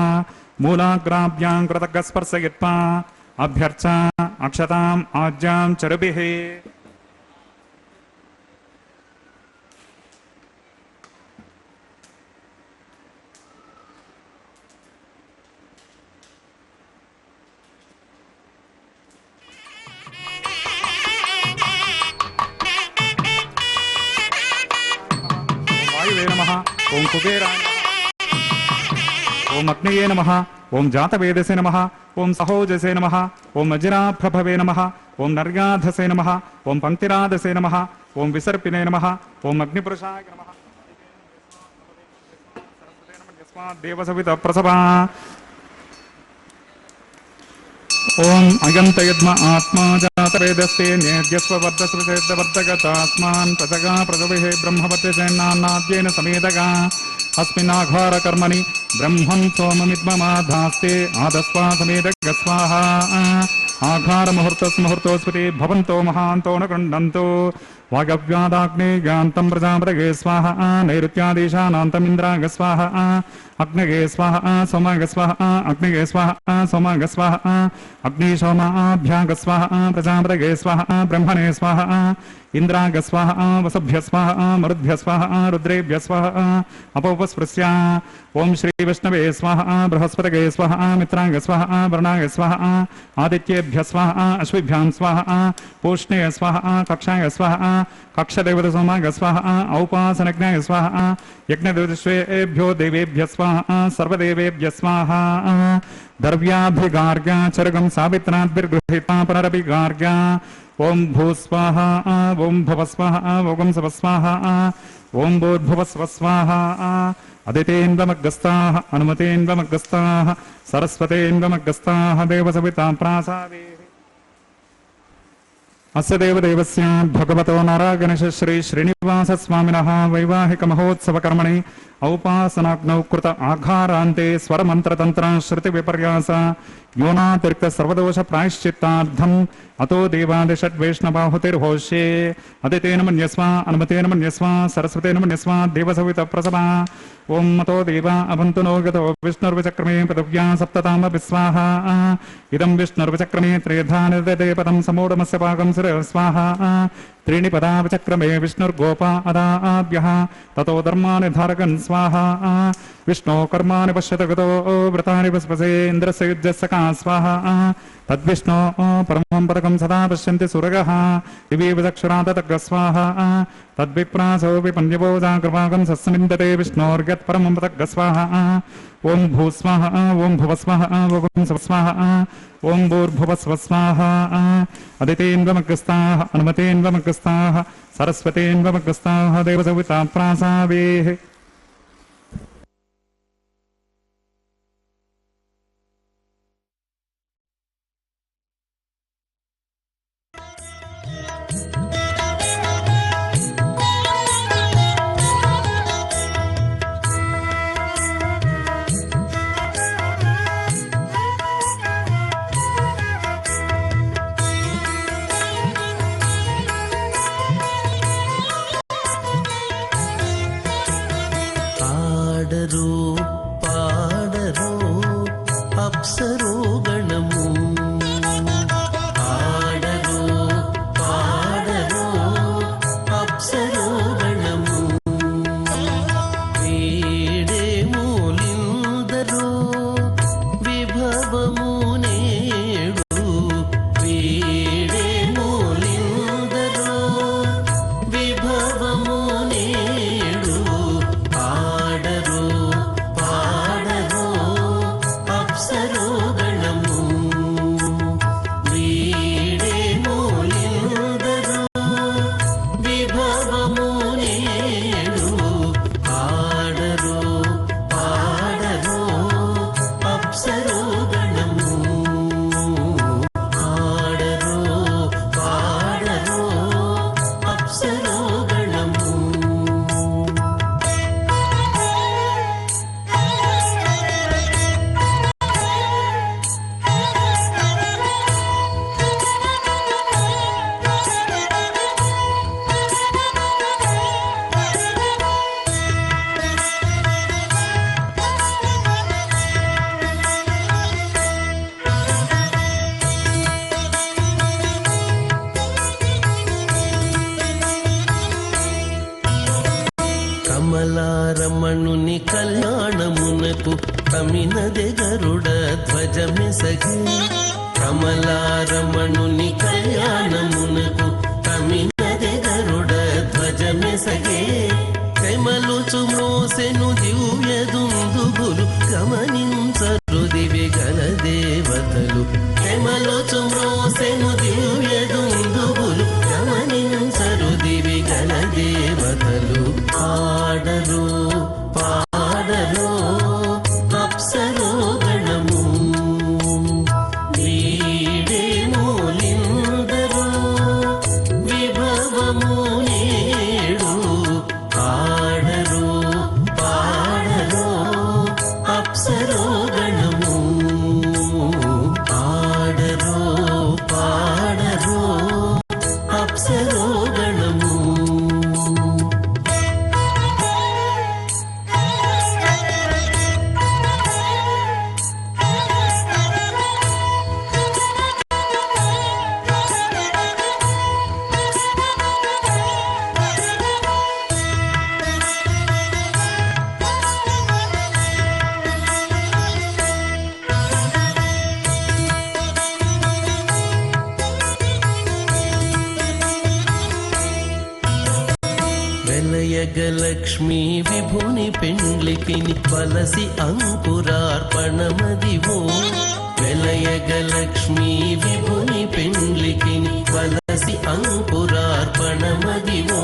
Speaker 1: मूलाग्राभ्यां कृतज्ञस्पर्शयित्वा अभ्यर्चा अक्षताम् आज्यां चरुभिः ఓం కుబేరాయ నమః. ఓం అగ్నయే నమః. ఓం జాతవేదసే నమః. ఓం సహోజసే నమః. ఓం వజ్రాప్రభవే నమః. ఓం నర్యాధసే నమః. ఓం పంక్తిరాధసే నమః. ఓం విసర్పినే నమః. ఓం అగ్నిపురుషాయ నమః. దేవసవిత ప్రసభా. ఓం అయంత యద్మ ఆత్మా జాతవేదస్తే నేర్యస్వ వర్ధస్వవర్ధగతాస్మాన్ ప్రజగా ప్రజవిహే బ్రహ్మవత్యజన్నాద్యేన సమేతగా అస్మిన్నాఘార కర్మణి బ్రహ్మన్ సోమమిద్మమాధాస్తే ఆదస్వా సమేతగ స్వాహా. ఆఘార ముహూర్తస్ముహూర్తోస్పతి భవంతో మహాంతో న గృహ్ణంతో వాగవ్యాదాగ్నేయాన్తం ప్రజాపతగే స్వాహ. నైరుత్యాదేశానాంతమింద్రాగ స్వాహ. అగ్నగే స్వాహ. సోమాగ స్వాహ. అగ్నిగే స్వాహ. సోమాగ స్వాహ. అగ్ని సోమాభ్యాగ స్వాహ. ప్రజాపతగే స్వాహ. బ్రహ్మణే స్వాహ. ఇంద్రాగ స్వాహ. వసభ్య స్వాహ. మరుద్భ్య స్వాహ. రుద్రేభ్య స్వాహ. అపోపస్పృశ్య. ఓం శ్రీ విష్ణవే స్వాహ. బృహస్పతగే స్వాహ. మిత్రాగ స్వాహ. వర్ణాగ స్వాహ. ఆదిత్యేభ్య స్వాహ. అశ్విభ్యాం స్వాహ. పూష్ణే స్వాహ. కక్షాయ స్వాహ. కక్షదేవత సోమాగ స్వాహ. ఔపాసనజ్ఞాయ స్వాహ. యజ్ఞదేవతశ్వేభ్యో దేవేభ్య స్వాహ. సర్వదేవేభ్య స్వాహ. దర్వ్యాభిగార్గ్య చరగం సావిత్రాద్భిర్గృహీతా పునరభిగార్గ్య. ఓం భూస్వాహ. ఓం భవస్వాహ. ఓం సవస్వాహ. ఓం భూర్భువస్వస్వాహ. అదితేన్వమగ్గస్తాః అనుమతేన్వమగ్గస్తాః సరస్వతేన్వమగ్గస్తాః దేవసవితా ప్రాసాదే. అస్య దేవదేవస్య భగవతో నారాయణశ శ్రీ శ్రీనివాస స్వామినః వైవాహిక మహోత్సవ కర్మణి ఔపాసనాగ్నౌ కృత ఆఘారాంతే స్వరమంత్రతంత్ర శృతి విపర్యాస యోనాతిరిక్త సర్వదోష ప్రాయశ్చిత్తార్థం అతో దేవాదిషడ్వైష్ణవాహుతిర్హోష్యే. అదితేన మన్యస్వ అనుమతేన మన్యస్వ సరస్వతేన మన్యస్వ దేవసవిత ప్రసభా. ఓం అతో దేవా అభంతు నో గతో విష్ణుర్విచక్రమే పదవ్యా సప్తతామపి స్వాహా. ఇదం విష్ణుర్విచక్రమే త్రేధా నిర్దతే పదం సమూఢమస్య పాకం స్వాహ. त्रीणि पदावचक्रमे विष्णुर्गोपा अदाभ्यः ततो धर्मानि धारकन् स्वाहा. विष्णो कर्माणि पश्यत गतो व्रतानि वस्पसे इन्द्रस्य युज्यस्सका स्वाहा. तद्विष्णो परमं पदकं सदा पश्यन्ति सुरगः दिवीव चक्षुराततग् स्वाहा. तद्विप्रासो विपन्यवोजा कृपाकं सस्मिन्दते विष्णोर्यत्परमं पदग् स्वाहा. ओं भूस्वाहा. ओं भुवस्वाहा. ओं सवस्वाहा. ओं भूर्भुवस्वस्वाहा. अदितेन्वमग्रस्ताः अनुमतेन्वमग्रस्ताः सरस्वतेन्वमग्रस्ताः देवसविता प्रासावेः.
Speaker 3: పాడరో అప్సరో గణము. పాడరో అప్సరో గణము. వీడేమూలిందరో విభవము నేడు. వీడేమూలిందరో విభవము నేడు. పాడరో అప్సరో గణము. వీడేమూలిందరో విభవము నేడు. పాడరో అప్సరో గణము. పాడరో అప్సరో గణము. కమలారమణుని కళ్యాణమునకు కమినదె గరుడ ధ్వజమెసగే. కమలారమణుని కళ్యాణమునకు కమినదె గరుడ ధ్వజమెసగే. కమలుచు మోసెను వెలయగలక్ష్మీ విభుని పెండ్లికిని వలసి అంకురార్పణమదివో వెలయగలక్ష్మీ విభుని పెండ్లికిని వలసి అంకురార్పణమదివో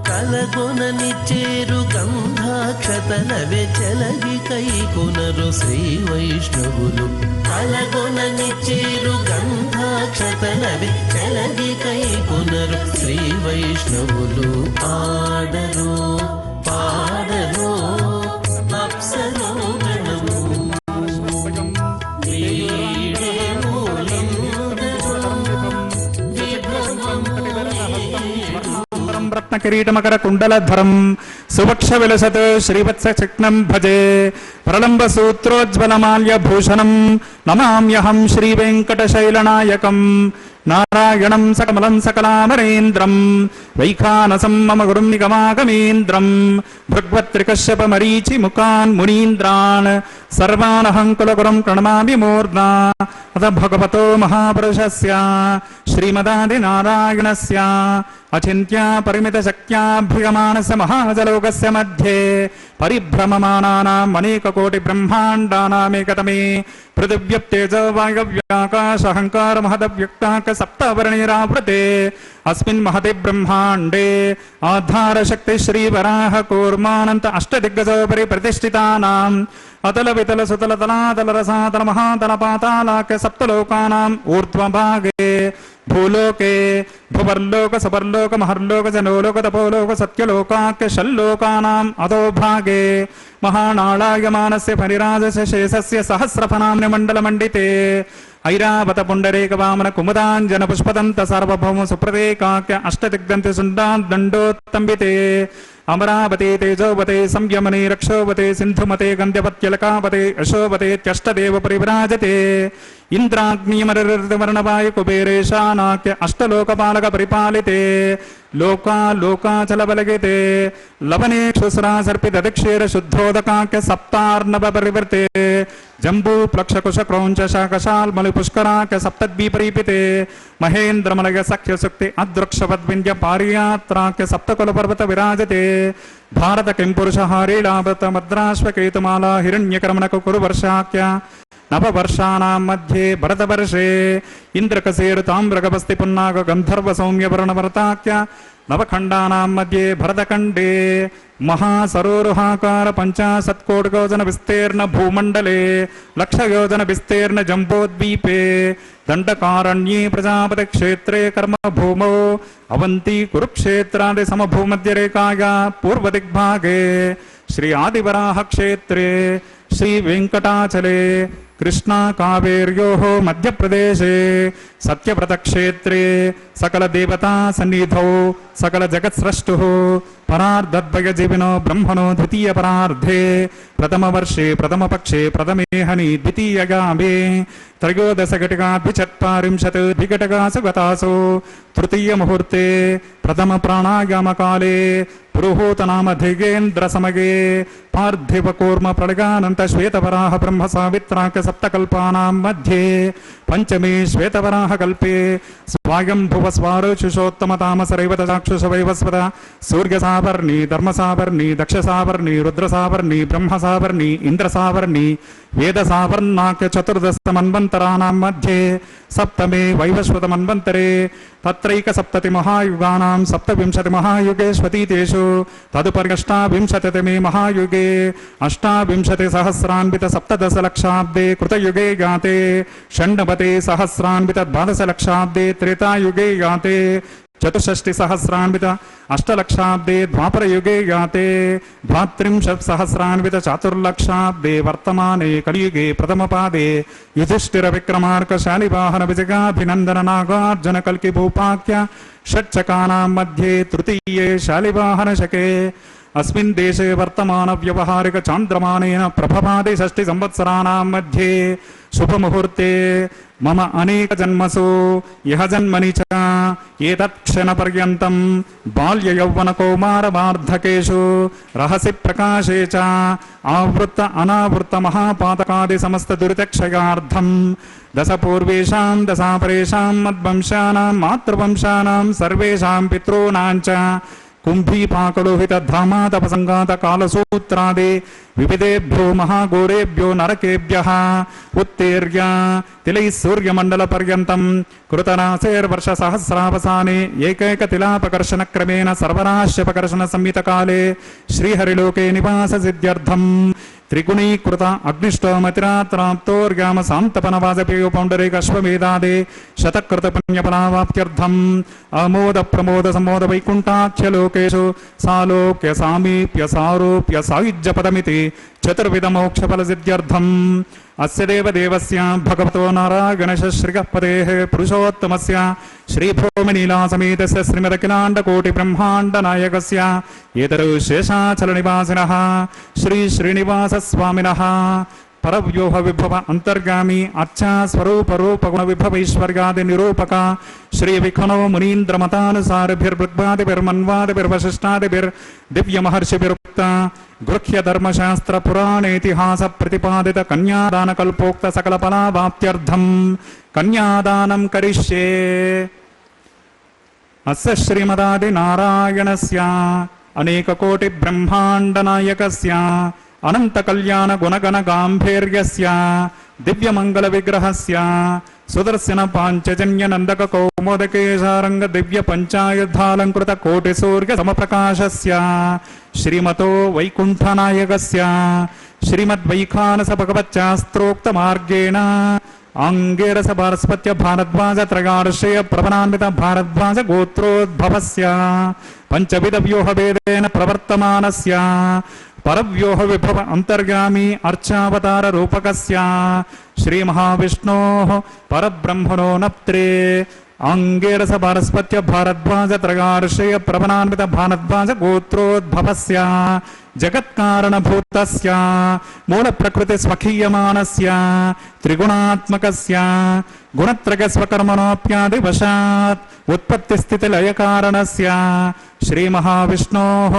Speaker 3: కలగొనని చేరు గంధాక్షతలవే చెలగి కైకొనరు శ్రీ వైష్ణవులు కలగొనని చేరు గంధాక్షతలవే చెలగి కైకొనరు శ్రీ వైష్ణవులు ఆడరు పాడరు అప్సరో గణము
Speaker 1: రత్న కిరీటమకర కుండలధరం సువక్ష విలసత్ శ్రీవత్స చిక్నం భజే ప్రలంబ సూత్రోజ్వలమాల్య భూషణం నమామ్యహం శ్రీ వెంకటశైలనాయకం నారాయణం సకమలం సకలామరేంద్రం వైఖానసం మమ గురుం నిగమాగమేంద్రం భృగ్వత్రికశ్యప మరీచి ముఖాన్ మునీంద్రాన్ సర్వానహం కులగురం ప్రణమామి మూర్ధ్నా అత భగవతో మహాపురుషస్య శ్రీమదాది నారాయణస్య అచింత్య పరిమిత శక్త్యాభ్యుగమానస్య మహాజలోకస్య మధ్యే పరిభ్రమమానానాం అనేక కోటి బ్రహ్మాండానామేకతమే పృథివ్యప్తేజో వాయవ్యాకాశహంకార మహదవ్యక్తాక సప్తవర్ణిరావృతే అస్మిన్ మహతి బ్రహ్మాండే ఆధారశక్తి శ్రీవరాహ కూర్మానంత అష్టదిగ్గజోపరి ప్రతిష్ఠితానాం అతల వితల సుతల తలాతల రసాతల మహాతల పాతాళాక సప్తలోకానాం ఊర్ధ్వభాగే భూలోకే భువర్లోక సువర్లోక మహర్లోక జనోలోక తపోలోక సత్యలోకాఖ్య షల్లోకానాం అధోభాగే మహానాళాయమానస్య పరిరాజస్య శేషస్య సహస్రఫనామ్ని మండలమండితే ఐరావత పుండరీక వామన కుముదాంజన పుష్పదంత సార్వభౌమ సుప్రదేకాఖ్య అష్టదిగ్ధంతి సుండాన్ దండోత్తంబితే అమరావతే తేజోవతే సంయమనే రక్షోవతే సింధుమతే గంధ్యపత్యలకావతే యశోవతేత్యష్టదేవ పరివ్రాజతే ఇంద్రాగ్నిమరవర్ణవాయ కుబేరేశానాఖ్య అష్టలోకపాలక పరిపాలితే లోకా లోకాచలబలగితే లవనేక్షుస్రా సర్పిత దక్షేర శుద్ధోదకాఖ్య సప్తార్ణవ పరివర్తే జంబూ ప్లక్షకుశ క్రౌంచ శాకశాల్మలి పుష్కరాఖ్య సప్తద్వీపరీపితే మహేంద్రమలయ సఖ్య శక్తి అదృక్షవద్వింధ్య పారియాత్రాఖ్య సప్తకుల పర్వత విరాజతే భారత కింపురుష హారీలాభత మద్రాశ్వకేతుమాలా హిరణ్యకర్మణకు కురు వర్షాఖ్య నవవర్షాణం మధ్యే భరతవర్షే ఇంద్రకసేరు తామ్రగపస్తి పున్నాగ గంధర్వ సౌమ్య వర్ణవర్తాఖ్య నవఖండానాం మధ్యే భరతఖండే మహాసరోరుహాకార 50 కోటియోజన విస్తీర్ణ భూమండలే 1,00,000 యోజన విస్తీర్ణ జంబోద్వీపే దండకారణ్యే ప్రజాపతి క్షేత్రే కర్మ భూమౌ అవంతి కురుక్షేత్రాది సమభూమధ్యరేఖాయా పూర్వదిగ్భాగే శ్రీ ఆదివరాహ క్షేత్రే శ్రీ వెంకటాచలే కృష్ణా కావేర్యోః మధ్యప్రదేశే సత్యవ్రత క్షేత్రే సకల దేవతా సన్నిధౌ సకల జగత్స్రష్టుః పరార్ధద్వయ జీవినో బ్రహ్మణో ద్వితీయ పరార్ధే ప్రథమ వర్షే ప్రథమ పక్షే ప్రథమే హని ద్వితీయగామే త్రయోదశ ఘటికాద్విచత్వారింశత్ ద్విఘటకాసు గతాసు తృతీయ ముహూర్తే ప్రథమ ప్రాణాయామ కాలే పురుహూత నామ ధిగేంద్ర సమగే పార్థివ కూర్మ ప్రళగానంత శ్వేతవరాహ బ్రహ్మ సావిత్రాక సప్తకల్పానాం మధ్యే పంచమే శ్వేతవరాహ కల్పే స్వాయంభువ స్వారోచుషోత్తమ తామసరైవత చాక్షుష వైవస్వత సూర్య సావర్ణి ధర్మ సావర్ణి దక్ష సావర్ణి రుద్ర సావర్ణి బ్రహ్మ సావర్ణి ఇంద్ర సావర్ణి వేద సావర్ణాఖ్య చతుర్దశ మన్వంతరాణాం మధ్యే సప్తమే వైవస్వత మన్వంతరే తత్రైక సప్తతి మహాయుగానాం సప్తవింశతి మహాయుగేష్వతీతేషు తదుపరి అష్టావింశతితమే మహాయుగే అష్టావింశతి సహస్రాన్విత సప్తదశ లక్షాబ్దే కృతయుగే గాతే షण्णवते सहस्रान्वित द्वादश लक्षाब्दे त्रेतायुगे याते चतुष्षष्टि सहस्रान्वित अष्टलक्षाब्दे द्वापर युगे याते 32 सहस्रान्वित चातुर्लक्षाब्दे वर्तमाने कलियुगे प्रथम पादे युधिष्ठिर विक्रमार्क शालिवाहन विजयाभिनंदन नागार्जुन कल्कि भूपाख्य षट्चकानां मध्ये तृतीये शालिवाहन शके अस्मिन् देशे वर्तमान व्यवहारिक चांद्रमानेन प्रभवादि 6 संवत्सराणां मध्ये शुभ मुहूर्ते मम अनेक जन्मसु यह जन्मनि च एतत् क्षण पर्यन्तं बाल्य यौवन कौमार वार्धकेषु रहसि प्रकाशे च आवृत्त अनावृत्त महापातकादि समस्त दुरितक्षयार्थं दश पूर्वेषां दशापरेषां मद्वंशानां मातृवंशानां सर्वेषां पितॄणां च कुंभीपाकलोहित धामातपसंगात कालसूत्रादे विविधेभ्यो महाघोरेभ्यो नरकेभ्यः उत्तीर्य तिलैः सूर्यमण्डलपर्यन्तं कृतनासेर्वर्षसहस्रावसाने एकैकतिलापकर्षणक्रमेण सर्वराश्यपकर्षणसंहितकाले श्रीहरिलोके निवाससिद्ध्यर्थं त्रिगुणीकृत अग्निष्टोमतिरात्राप्तोर्गाम सान्तपनवाजपेयो पौण्डरीकश्वमेधादे शतकृतपुण्यफलावाप्त्यर्थम् आमोद प्रमोद समोद वैकुण्ठाख्यलोकेषु सालोक्य सामीप्य सारूप्य सायुज्यपदमिति चतुर्विधमोक्षफलसिद्ध्यर्थम् अस्य देवदेवस्य भगवतो नारायणश्रीगःपतेः पुरुषोत्तमस्य श्रीभूमिनीलासमेतस्य श्रीमदखिलाण्डकोटिब्रह्माण्डनायकस्य एतरुशेषाचलनिवासिनः श्रीश्रीनिवासस्वामिनः परव्योह विभव अंतर्गामी अच्छा स्वरूप रूप गुण विभव ईश्वर्यादि निरूपक श्री विखनो मुनीन्द्र मतानुसारभिर्भृग्वादिभिर्मन्वादिभिर्वशिष्टादिभिर् दिव्य महर्षिभिरुक्ता गृह्य धर्मशास्त्र पुराण इतिहास प्रतिपादित कन्यादान कल्पोक्त सकल फलावाप्त्यर्थं कन्यादानं करिष्ये। अस्य श्रीमदादि नारायणस्य अनेक कोटि ब्रह्मांड नायकस्य अनंत कल्याण गुणगण गांभीर्यस्य दिव्य मंगल विग्रहस्य सुदर्शन पांचजन्य नंदक कौमोदकेशारंग दिव्य पंचायुधालंकृत कोटि सूर्य समप्रकाशस्य श्रीमतो वैकुंठनायकस्य श्रीमद्वैखानस भगवच्चास्त्रोक्त मार्गेण आंगेरस भारस्पत्य भारद्वाज त्रगार्षेय प्रवनान्वित भारद्वाज गोत्रोद्भवस्य पंचविध व्यूह वेदेन प्रवर्तमानस्य परव्योह विभव अंतर्गामी अर्चावतार रूपकस्य श्री महाविष्णोः परब्रह्मणो नप्त्रे आंगेरस भारस्पत्य भारद्वाज त्रगार्षेय प्रवनान्वित भारद्वाज गोत्रोद्भवस्य जगत्कारणभूतस्य मूल प्रकृति स्वकीयमानस्य त्रिगुणात्मकस्य गुणत्रय स्वकर्मणोऽप्यादि वशात् उत्पत्ति स्थिति लय कारणस्य श्री महाविष्णोः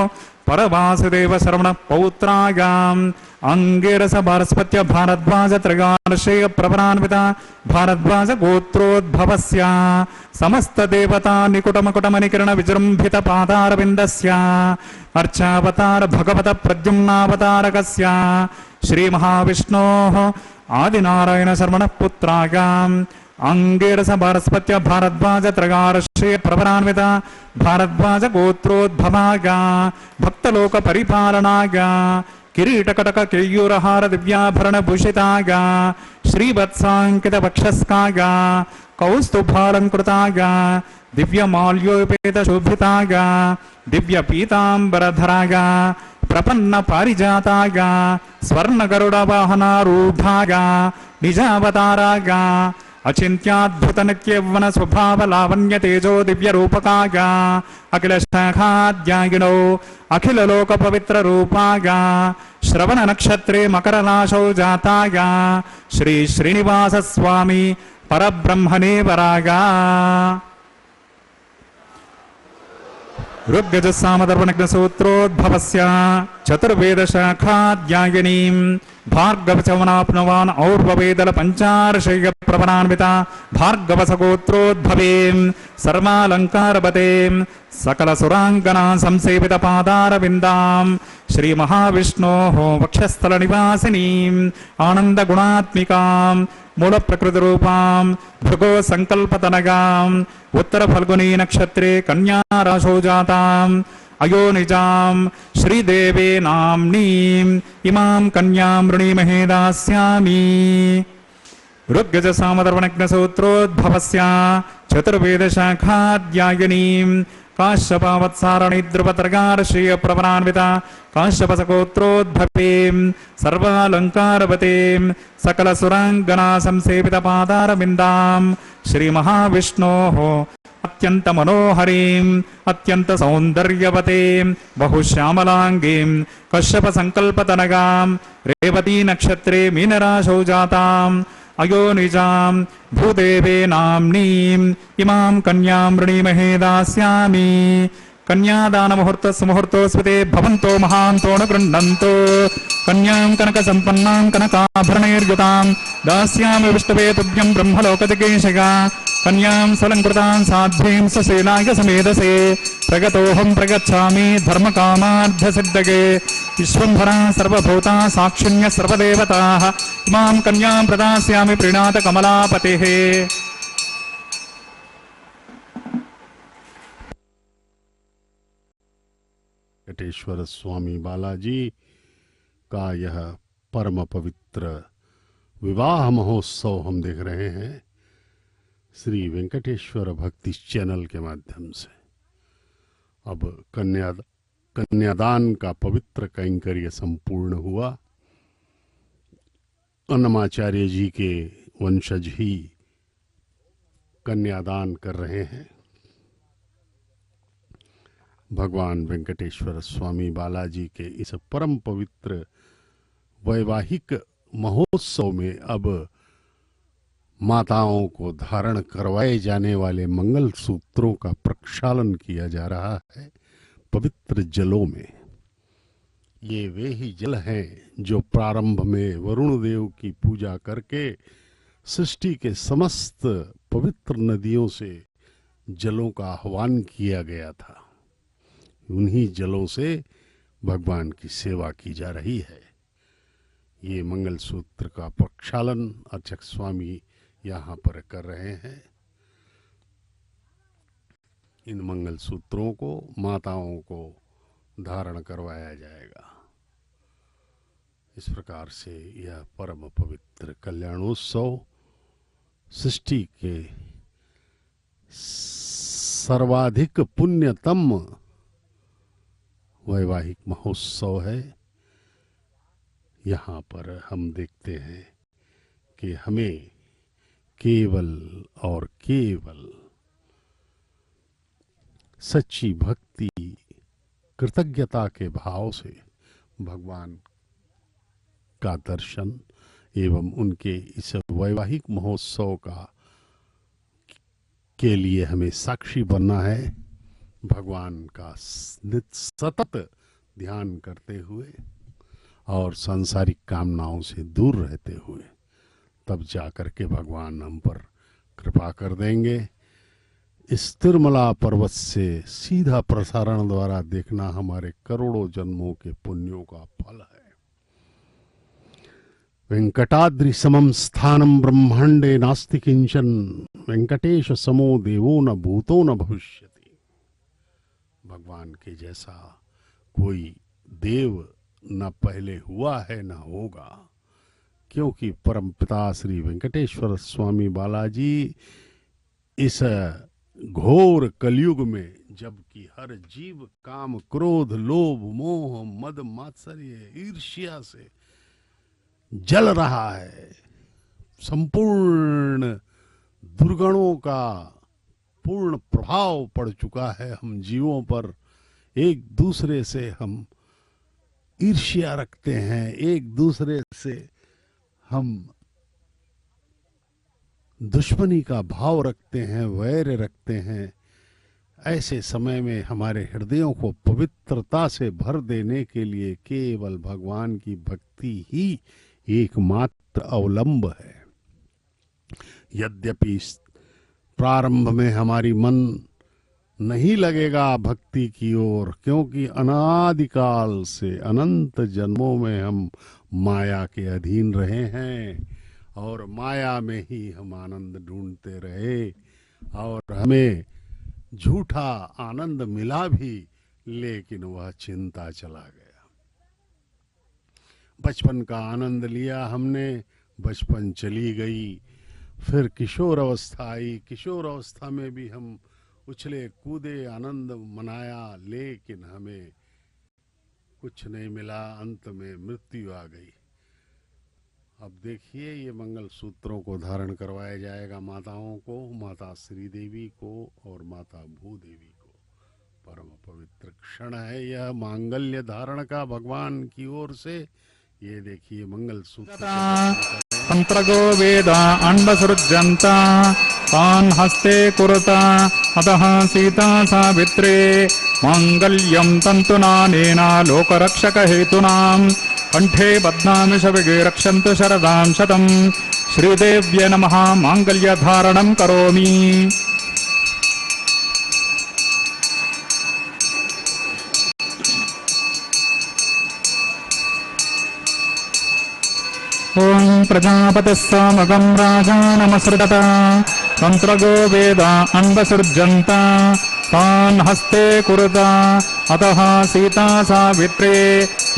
Speaker 1: परवासुदेव शरवण पौत्रायाम् अंगेरस भारस्पत्य भारद्वाज त्रगार्षेय प्रवनान्वित भारद्वाज गोत्रोद्भवस्य समस्त देवता निकुटमकुटम निकिरण विजृंभित पादारविन्दस्य अर्चावतार भगवत प्रद्युम्नावतारकस्य श्री महाविष्णोः आदिनारायण शर्मण पुत्रायाम् अंगेरस भारस्पत्य भारद्वाज त्रगार्षेय प्रवनान्वित भारद्वाज गोत्रोद्भवाय भक्तलोक परिपालनाय किरीटकटक केयूरहार दिव्याभरण भूषिताय श्रीवत्सांकित वक्षस्काय कौस्तुभालंकृताय दिव्य माल्योपेत शोभिताय दिव्य पीतांबरधराय प्रपन्न पारिजाताय स्वर्ण गरुड़ वाहनारूढ़ाय निजावताराय अचिंत्याद्भुत नित्यवन स्वभाव लावण्य तेजो दिव्य रूपकाय अखिल शाखाद्यागिनो अखिल लोक पवित्र रूपाय श्रवण नक्षत्रे मकर राशौ जाताय श्री श्रीनिवास स्वामी परब्रह्मणे वराय ऋग्यज सामदर्पणज्ञ सूत्रोद्भवस्य चतुर्वेद शाखाद्यायिनीं भार्गवचवनाप्नुवान् और्ववेदल पंचार्षेय प्रवनान्विता भार्गवसगोत्रोद्भवें सर्वालंकारवतें सकल सुरांगना संसेवित पादारविन्दां श्री महाविष्णोः वक्षस्थल निवासिनीं आनंद गुणात्मिकां मूल प्रकृति रूपां भृगो संकल्पतनगां उत्तर फल्गुनी नक्षत्रे कन्या राशौ जातां अयोनिजां श्रीदेवे नाम्नीं इमां कन्यां वृणीमहे दास्यामि। ऋग्यज सामदर्पणज्ञ सूत्रोद्भवस्य चतुर्वेद शाखाद्यायिनीं काश्यपावत्सारणि ध्रुवत्रगार्षेय प्रवनान्विता काश्यपसगोत्रोद्भवें सर्वालंकारवतें सकल सुरांगना संसेवित पादारविन्दां श्री महाविष्णोः अत्यंत मनोहरीं अत्यंत सौंदर्यवतीं बहुश्यामलांगीं कश्यप संकल्पतनगां रेवती नक्षत्रे मीनराशौ जातां अयोनिजां भूदेवे नाम्नीं इमां कन्यां वृणीमहे दास्यामि। कन्यादान मुहूर्त सुमुहूर्तोस्मिते भवन्तो महान्तो न गृह्णन्तो कन्यां कनक संपन्नां कनकाभरणैर्युतां दास्यामि विष्णवे तुभ्यं ब्रह्मलोकदिकेशगा कन्यां सलंकृतां साध्वीं ससेनाय समेधसे प्रगतोऽहं प्रगच्छामि धर्मकामार्थसिद्धये विश्वम्भरा सर्वभूता साक्षिण्य सर्वदेवताः इमां कन्यां प्रदास्यामि प्रीणात कमलापतेः।
Speaker 2: वेंकटेश्वर स्वामी बालाजी का यह परम पवित्र विवाह महोत्सव हम देख रहे हैं श्री वेंकटेश्वर भक्ति चैनल के माध्यम से। अब कन्यादान का पवित्र कैंकर्य संपूर्ण हुआ। अन्नमाचार्य जी के वंशज ही कन्यादान कर रहे हैं। भगवान वेंकटेश्वर स्वामी बालाजी के इस परम पवित्र वैवाहिक महोत्सव में अब माताओं को धारण करवाए जाने वाले मंगल सूत्रों का प्रक्षालन किया जा रहा है पवित्र जलों में। ये वे ही जल हैं जो प्रारंभ में वरुण देव की पूजा करके सृष्टि के समस्त पवित्र नदियों से जलों का आह्वान किया गया था। उन्हीं जलों से भगवान की सेवा की जा रही है। ये मंगल सूत्र का प्रक्षालन अर्चक स्वामी यहाँ पर कर रहे हैं। इन मंगल सूत्रों को माताओं को धारण करवाया जाएगा। इस प्रकार से यह परम पवित्र कल्याणोत्सव सृष्टि के सर्वाधिक पुण्यतम वैवाहिक महोत्सव है। यहाँ पर हम देखते हैं कि हमें केवल और केवल सच्ची भक्ति कृतज्ञता के भाव से भगवान का दर्शन एवं उनके इस वैवाहिक महोत्सव के लिए हमें साक्षी बनना है। भगवान का सतत ध्यान करते हुए और सांसारिक कामनाओं से दूर रहते हुए, तब जाकर के भगवान हम पर कृपा कर देंगे। इस तिरुमला पर्वत से सीधा प्रसारण द्वारा देखना हमारे करोड़ों जन्मों के पुण्यों का फल है। वेंकटाद्रि समम स्थानम ब्रह्मांडे नास्ति किंचन, वेंकटेश समो देवो न भूतो न भविष्यति। भगवान के जैसा कोई देव न पहले हुआ है न होगा, क्योंकि परमपिता श्री वेंकटेश्वर स्वामी बालाजी इस घोर कलयुग में, जबकि हर जीव काम क्रोध लोभ मोह मद मात्सर्य ईर्ष्या से जल रहा है, संपूर्ण दुर्गुणों का पूर्ण प्रभाव पड़ चुका है हम जीवों पर। एक दूसरे से हम ईर्ष्या रखते हैं, एक दूसरे से हम दुश्मनी का भाव रखते हैं, वैर रखते हैं। ऐसे समय में हमारे हृदयों को पवित्रता से भर देने के लिए केवल भगवान की भक्ति ही एकमात्र अवलंब है। यद्यपि प्रारंभ में हमारी मन नहीं लगेगा भक्ति की ओर, क्योंकि अनादिकाल से अनंत जन्मों में हम माया के अधीन रहे हैं और माया में ही हम आनंद ढूंढते रहे और हमें झूठा आनंद मिला भी, लेकिन वह चिंता चला गया। बचपन का आनंद लिया हमने, बचपन चली गई, फिर किशोर अवस्था आई, किशोर अवस्था में भी हम उछले कूदे आनंद मनाया, लेकिन हमें कुछ नहीं मिला, अंत में मृत्यु आ गई। अब देखिए ये मंगल सूत्रों को धारण करवाया जाएगा माताओं को, माता श्री देवी को और माता भूदेवी को। परम पवित्र क्षण है यह मांगल्य धारण का भगवान की ओर से। ये देखिए मंगल सूत्र
Speaker 1: तंत्रगो वेदा अंडसृज्यन्ता तान् हस्ते कुरुता अतः सीता सावित्रे मांगल्यं तन्तुनानेना लोकरक्षक हेतुनां कंठे बध्नामि शविगे रक्षन्तु शरदां शतं श्रीदेव्यै नमः माङ्गल्यधारणं करोमि। ओं प्रजापतिः सामगं राजानमसृजत तन्त्रगो वेद अन्वसृज्यन्त तान् हस्ते कुरुता अतः सीता सावित्रे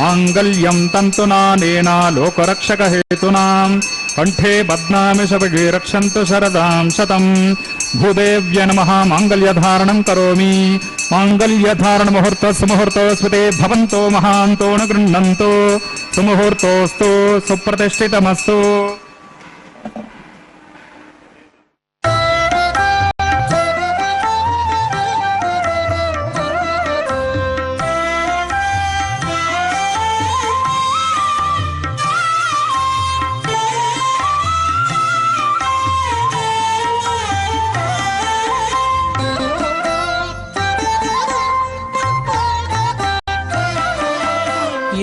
Speaker 1: माङ्गल्यं तन्तुनानेन लोकरक्षकहेतुनां कण्ठे बध्नामि शबगे रक्षन्तु शरदां शतं। भूदेव्यै नमः माङ्गल्यधारणं करोमि। माङ्गल्यधारणमुहूर्तः सुमुहूर्तोऽस्मिते भवन्तो महान्तो न गृह्णन्तु सुमुहूर्तोऽस्तु सुप्रतिष्ठितमस्तु।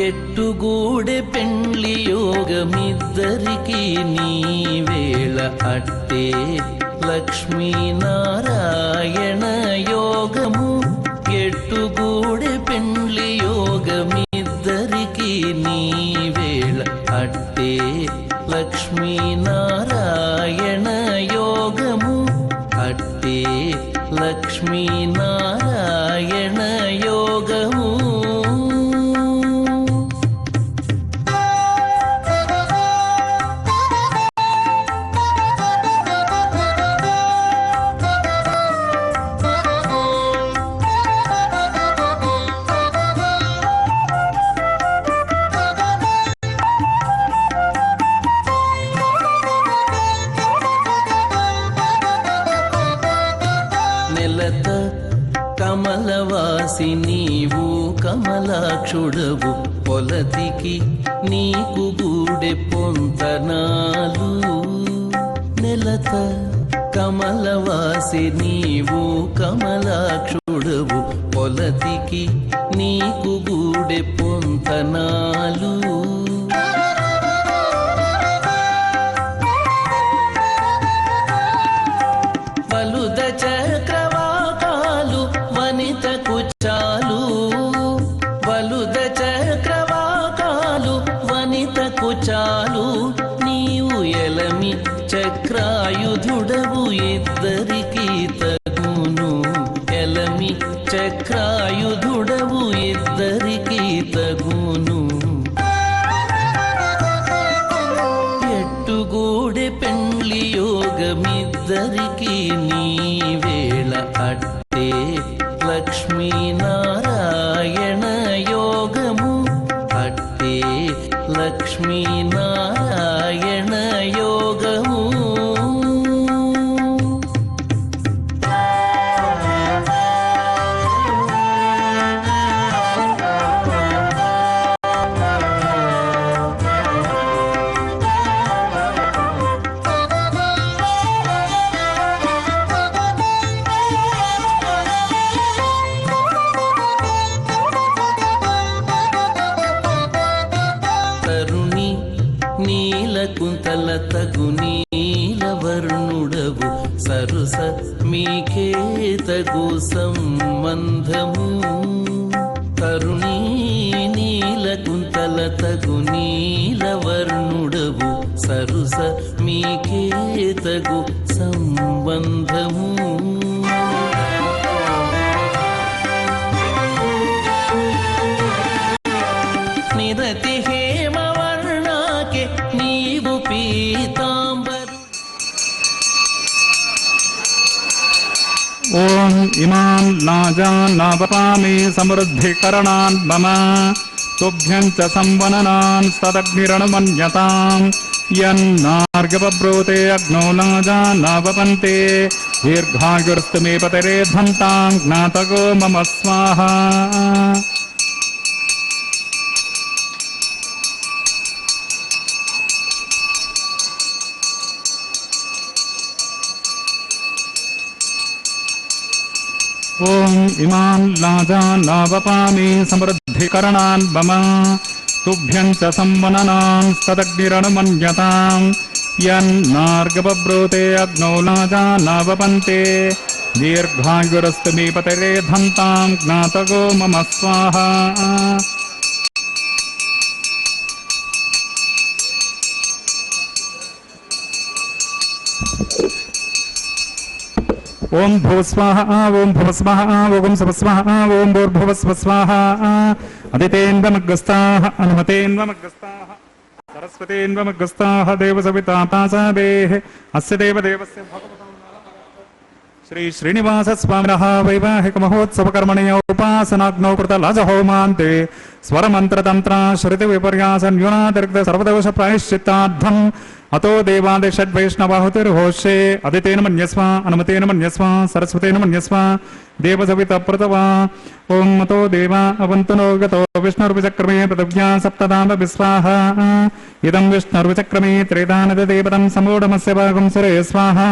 Speaker 3: ఎట్టుగూడె పెండ్లి యోగమిద్దరికి నీ వేళ అట్టే లక్ష్మీనారాయణ యోగము. ఎట్టుగూడె పెండ్లి యోగమిద్దరికి నీ వేళ అట్టే లక్ష్మీనారాయణ యోగము. అట్టే లక్ష్మీనారాయణ యోగము. కమలవాసి నీవు కమలాక్షుడవు పొలతికి నీకు గూడె పొంతనాలు. నెలత కమలవాసి నీవు కమలాక్షుడవు పొలతికి నీకు గూడె పొంతనాలు. పలుద చక్రవాకాలు వనితకు చాలు. వలుద చక్రవాకాలు వనితకు చాలు. నీవు ఎలమి చక్రాయుధుడవు ఇద్దరికి తగును. ఎలమి చక్రాయుధుడవు ఇద్దరికి తగును. ఎట్టుగూడె పెండ్లి యోగమిద్దరికి నీ వేళ అట్టే లక్ష్మీనారాయణ యోగము. అట్టే లక్ష్మీనారాయణ యోగము. నీలకుంతల తగు నీలవర్ణుడవు సరుస మీకే తగు సంబంధము. తరుణీ నీలకుంతల తగు నీలవర్ణుడవు సరుస మీకే తగు సంబంధము. నిరతి హేమవర్ణాకే నీవు పీతాంబరు.
Speaker 1: ओम इमान् नाजान् नावपामि समृद्धिकरणान् मम तुभ्यं च संवननान् सदग्निरणमन्यताम् यन्नार्गवब्रूते अग्नो नाजान् नावपन्ते दीर्घायुर्स्तु मे पतिरे धन्तां ज्ञातगो मम स्वाहा। ओम इमान् लाजान् नावपामि समृद्धिकरणान् मम तुभ्यं च संवननान् सदग्निरणमन्यताम् यन्नार्गब्रूते अग्नौ नाजा नावपन्ते दीर्घायुरस्तु मे पतरे धन्तां ज्ञातगो मम स्वाहा। ओम भूस्वाहा ओम भुवस्वाहा ओम सवस्वाहा ओम भूर्भुवस्वस्वाहा। अदितेन्द्वमग्रस्ताः अनुमतेन्द्वमग्रस्ताः सरस्वतेन्द्वमग्रस्ताः देवसवितापासादेः अस्य देवदेवस्य भगवतो श्री श्रीनिवास स्वामिनः वैवाहिक महोत्सव कर्मणि उपासनाग्नौ कृतलजहोमान्ते स्वरमन्त्रतन्त्र श्रुति विपर्यास न्यूनातिरिक्त सर्वदोष प्रायश्चित्तार्थम् अतो देवादिषड्वैष्णवाहुतिर्होष्ये अदितेन मन्यस्व अनुमतेन मन्यस्व सरस्वतेन मन्यस्व देवसवितप्रतवा। ओम अतो देवा अवन्तनो गतो विष्णुर्विचक्रमे पृथिव्या सप्तदाम विस्वाहा। इदं विष्णुर्विचक्रमे त्रेधानदेवतं समूढमस्य भागं सुरे स्वाहा।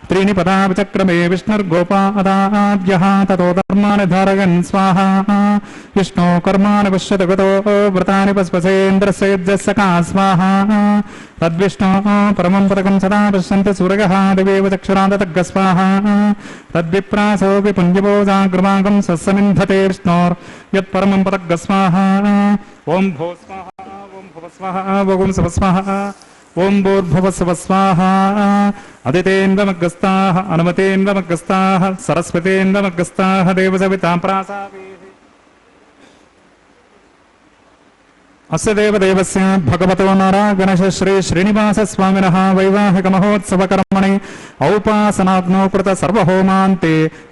Speaker 1: त्रीणि पदा विचक्रमे विष्णुर्गोपा अदाभ्यः ततो धर्मान् धारयन् स्वाहा। विष्णो कर्माणि पश्यत गतो व्रतानि पस्पसेन्द्रस्य यज्ञस्सखा स्वाहा। तद्विष्णो परमं पदकं सदा पश्यन्ति सूरयः दिवेव चक्षुरादतग्ग स्वाहा। तद्विप्रासोऽपि पुण्यभोजाग्रवागं सस्समिन्धते विष्णोर्यत्परमं पदग्ग स्वाहा। ओम भो स्वाहा ओम भुव स्वाहा ओम सव स्वाहा ओम भूर्भुवस्व स्वाहा। अदितेन्द्वमग्रस्ताः अनुमतेन्द्वमग्रस्ताः सरस्वतेन्द्वमग्रस्ताः देवसवितां प्रासावेः। अस्य देवदेवस्य भगवतो नारायणस्य श्री श्रीनिवास स्वामिनः वैवाहिक महोत्सव कर्मणि औपासनाग्नौ कृत सर्वहोमान्ते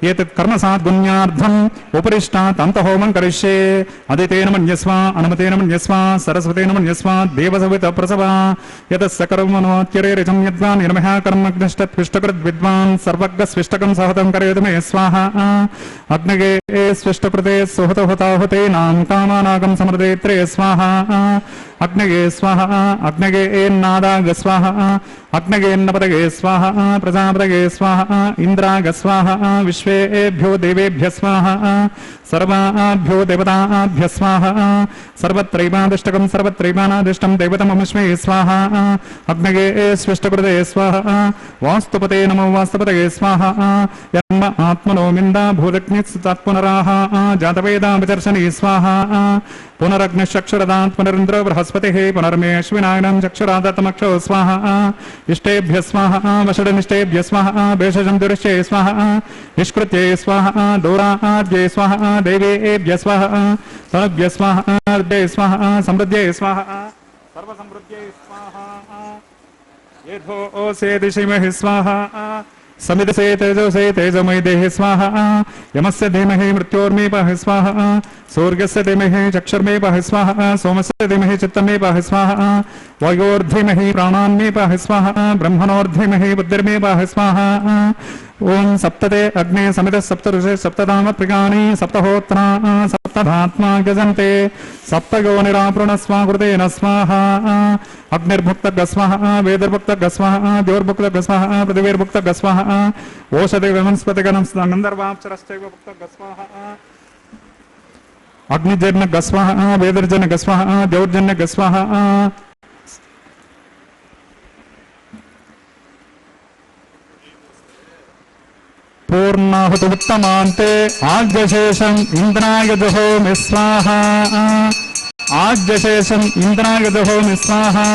Speaker 1: एतत् कर्मसाद्गुण्यार्थम् उपरिष्टात् अन्तहोमं करिष्ये। अदितेन मन्यस्व अनुमतेन मन्यस्व सरस्वतेन मन्यस्व देवसवितप्रसवा। यतस्य कर्मणोऽत्यरेरिचं यद्वान् निर्मह्य कर्मग्निष्टत्विष्टकृत् विद्वान् सर्वज्ञस्विष्टकं सहतं करेतु मे स्वाहा। अग्नगे स्विष्टकृते सुहतहुताहुतेनां कामानागं समृद्धेत्रे स्वाहा। अग्नगे स्वाहा अग्नगे नादाग स्वाहा अग्नगेन्नपदगे स्वाहा प्रजापतगे स्वाहा इंद्राग स्वाहा विश्वेभ्यो देवेभ्य स्वाहा सर्वाभ्यो देवताभ्य स्वाहा सर्वत्रैवादिष्टकं सर्वत्रैवानादिष्टं देवतमस्मै स्वाहा। अग्नगे स्विष्टकृते स्वाहा वास्तुपते नमो वास्तुपतये स्वाहा। यन्म आत्मनो मिन्दा भूतज्ञस्तत्पुनराः जातवेदा विचर्षणी स्वाहा। पुनरग्निश्चक्षुरदात् पुनरिन्द्रो बृहस्पतिः पुनर्मे अश्विनायनं चक्षुरादत्तमक्षो स्वाहा। इष्टेभ्य स्वाहा वषडनिष्टेभ्य स्वाहा भेषजं दुरिष्ये स्वाहा। निष्कृत्ये स्वाहा दोराद्ये स्वाहा देवेभ्य स्वाहा तनुभ्य स्वाहा अर्धे स्वाहा समृद्ध्ये स्वाहा सर्वसमृद्ध्ये स्वाहा। येधो ओसे दिशिमहि स्वाहा समिदसे तेजोसे तेजोमयि देहि स्वाहा। यमस्य धीमहि मृत्योर्मे पाहि स्वाहा। सूर्यस्य धीमहि चक्षुर्मे पाहि स्वाहा। सोमस्य धीमहि चित्तमे पाहि स्वाहा। वायोर्धीमहि प्राणान्मे पाहि स्वाहा। ब्रह्मणोर्धीमहि बुद्धिर्मे पाहि स्वाहा। ओम सप्तते अग्ने समित सप्तऋषे सप्तधाम प्रियाणि सप्तहोत्रा सप्तधात्मा यजन्ते सप्तयोनिरापूर्ण स्वाकृतेन स्वाहा। अग्निर्भुक्तः स्वाहा वेदर्भुक्तः स्वाहा द्योर्भुक्तः स्वाहा पृथिवीर्भुक्तः स्वाहा। ओषधि वनस्पतिगणं गन्धर्वाप्सरश्चैव भुक्तः स्वाहा। अग्निजन्य स्वाहा वेदर्जन्य स्वाहा द्योर्जन्य स्वाहा। पूर्णाहुति उत्तमान्ते आज्यशेषं इंद्राय जुहोमि स्वाहा। आज्यशेषं इंद्राय जुहोमि स्वाहा।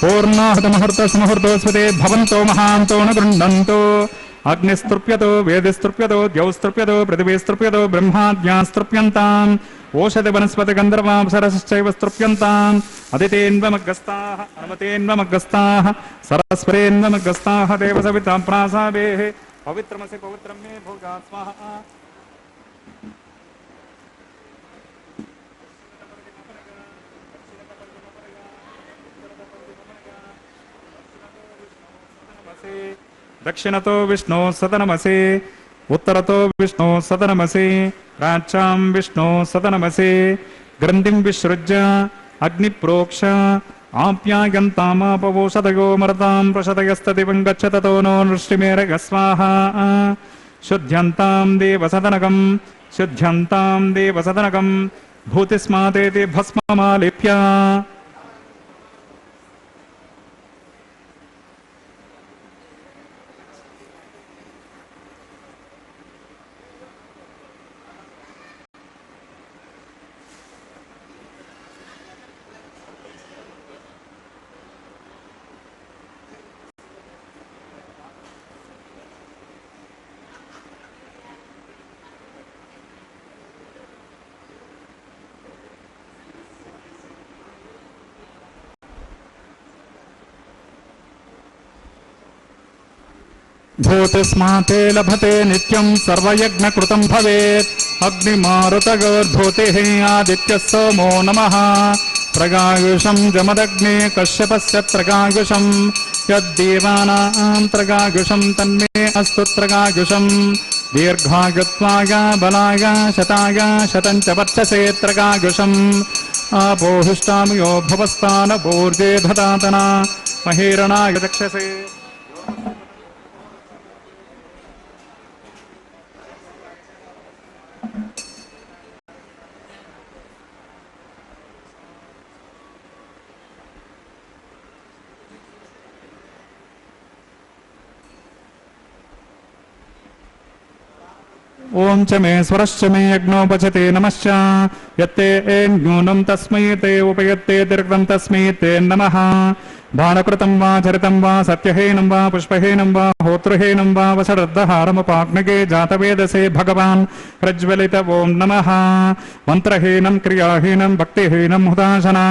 Speaker 1: पूर्णाहुति मुहूर्तस्मुहूर्तोस्वते भवन्तो महान्तो न गृह्णन्तो। अग्निस्तृप्यतो वेदिस्तृप्यतो द्यौस्तृप्यतो पृथिवीस्तृप्यतो ब्रह्माद्यास्तृप्यन्ताम्। ओषधि वनस्पति गन्धर्वाप्सरश्चैव स्तृप्यन्ताम्। अदितेन्वमग्रस्ताः अनुमतेन्वमग्रस्ताः सरस्वतेन्वमग्रस्ताः देवसवितां प्रासावेः। पवित्रमसि पवित्रं मे भोगा स्वाहा। दक्षिणतो विष्णु सदनमसि उत्तरतो विष्णु सदनमसि प्राच्यां विष्णु सदनमसि। ग्रन्थिं विसृज्य अग्निप्रोक्ष आप्यायन्तामापवोषधयो मर्तां प्रशतयस्तदिवं गच्छ ततो नो नृष्टिमेरग स्वाहा। शुद्ध्यन्तां देवसदनकं शुद्ध्यन्तां देवसदनकं भूतिस्मातेति भस्ममालिप्य। ज्योतिस्माते लभते नित्यं सर्वयज्ञकृतं भवेत् अग्निमारुतगोर्भूतिः आदित्यः सोमो नमः प्रगायुषं जमदग्ने कश्यपस्य त्रगायुषं यद्देवानां त्रगायुषं तन्मे अस्तु त्रगायुषं दीर्घायुत्वाय बलाय शताय शतं च वर्चसे त्रगायुषम् आपोहिष्टामयो भवस्तानपूर्जे दधातना महीरणाय चक्षसे ओम च मे स्वरश्च मे यज्ञोपचते नमश्च यत्ते न्यूनं तस्मै ते उपयत्ते दीर्घं तस्मै ते नमः बाणकृतं वा चरितं वा सत्यहेनं वा पुष्पहेनं वा होतृहेनं वा वसरद्धहारमुपाग्नगे जातवेदसे भगवान् प्रज्वलित ओं नमः मन्त्रहीनं क्रियाहीनं भक्तिहीनं हुताशना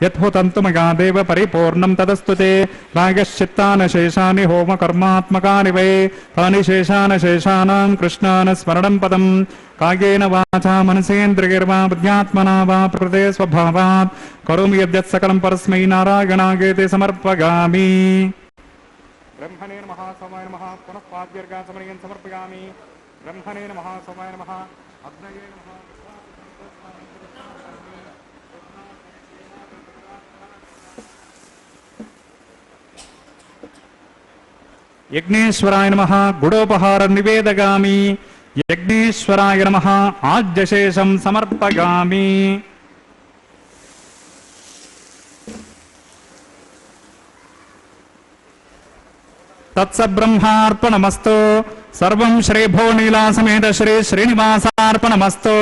Speaker 1: यत्हुतन्तु मया देव परिपूर्णं तदस्तु ते प्रायश्चित्तानशेषानि होमकर्मात्मकानि वै तानि शेषानशेषाणां कृष्णान् स्मरणं पदम् कायेन वाचा मनसेन्द्रियैर्वा बुद्ध्यात्मना वा प्रकृते स्वभावात् करोमि यद्यत् सकलं परस्मै नारायणायेति समर्पयामि ब्रह्मणे नमः सोमाय नमः पुनः पाद्यर्गाचमनीयं समर्पयामि ब्रह्मणे नमः सोमाय नमः अग्नये नमः यज्ञेश्वराय नमः गुडोपहारं निवेदयामि यज्ञेश्वराय नमः आज्यशेषं समर्पयामि तत्सब्रह्मार्पणमस्तु सर्वं श्री भोनीला समेत श्री श्रीनिवासार्पणमस्तु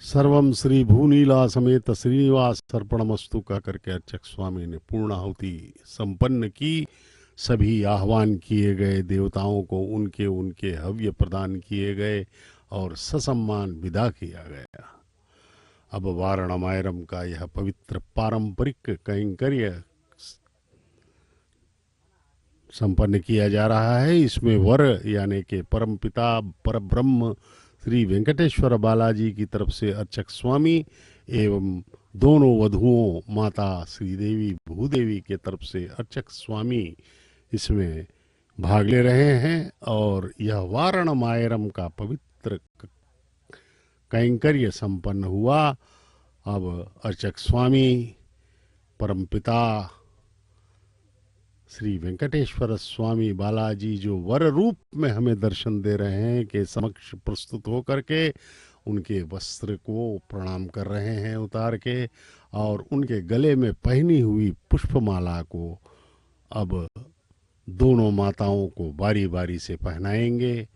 Speaker 2: सर्वम श्री भूनीला समेत श्रीनिवास अर्पणमस्तु कह करके अर्चक स्वामी ने पूर्णाहुति संपन्न की। सभी आह्वान किए गए देवताओं को उनके उनके हव्य प्रदान किए गए और ससम्मान विदा किया गया। अब वारणमायरम का यह पवित्र पारंपरिक कैंकर्य संपन्न किया जा रहा है। इसमें वर यानी के परमपिता परब्रह्म श्री वेंकटेश्वर बालाजी की तरफ से अर्चक स्वामी एवं दोनों वधुओं माता श्रीदेवी भूदेवी के तरफ से अर्चक स्वामी इसमें भाग ले रहे हैं और यह वारणमायरम का पवित्र कैंकर्य संपन्न हुआ। अब अर्चक स्वामी परमपिता श्री वेंकटेश्वर स्वामी बालाजी जो वर रूप में हमें दर्शन दे रहे हैं के समक्ष प्रस्तुत होकर के उनके वस्त्र को प्रणाम कर रहे हैं उतार के और उनके गले में पहनी हुई पुष्पमाला को अब दोनों माताओं को बारी बारी से पहनाएंगे।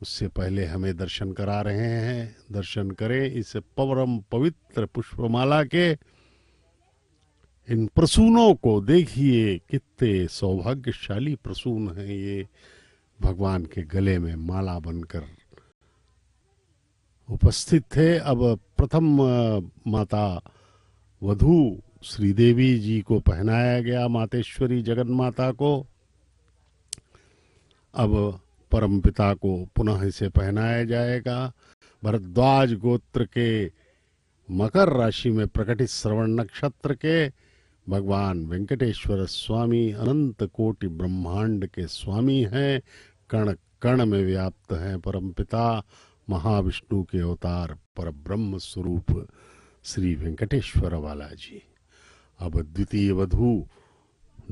Speaker 2: उससे पहले हमें दर्शन करा रहे हैं। दर्शन करें इस परम पवित्र पुष्पमाला के। इन प्रसूनों को देखिए, कितने सौभाग्यशाली प्रसून हैं ये, भगवान के गले में माला बनकर उपस्थित थे। अब प्रथम माता वधू श्रीदेवी जी को पहनाया गया, मातेश्वरी जगन माता को। अब परमपिता को पुनः इसे पहनाया जाएगा। भरद्वाज गोत्र के मकर राशि में प्रकटित श्रवण नक्षत्र के भगवान वेंकटेश्वर स्वामी अनंत कोटि ब्रह्मांड के स्वामी हैं, कण कण में व्याप्त हैं। परमपिता महाविष्णु के अवतार पर ब्रह्म स्वरूप श्री वेंकटेश्वर बालाजी। अब द्वितीय वधू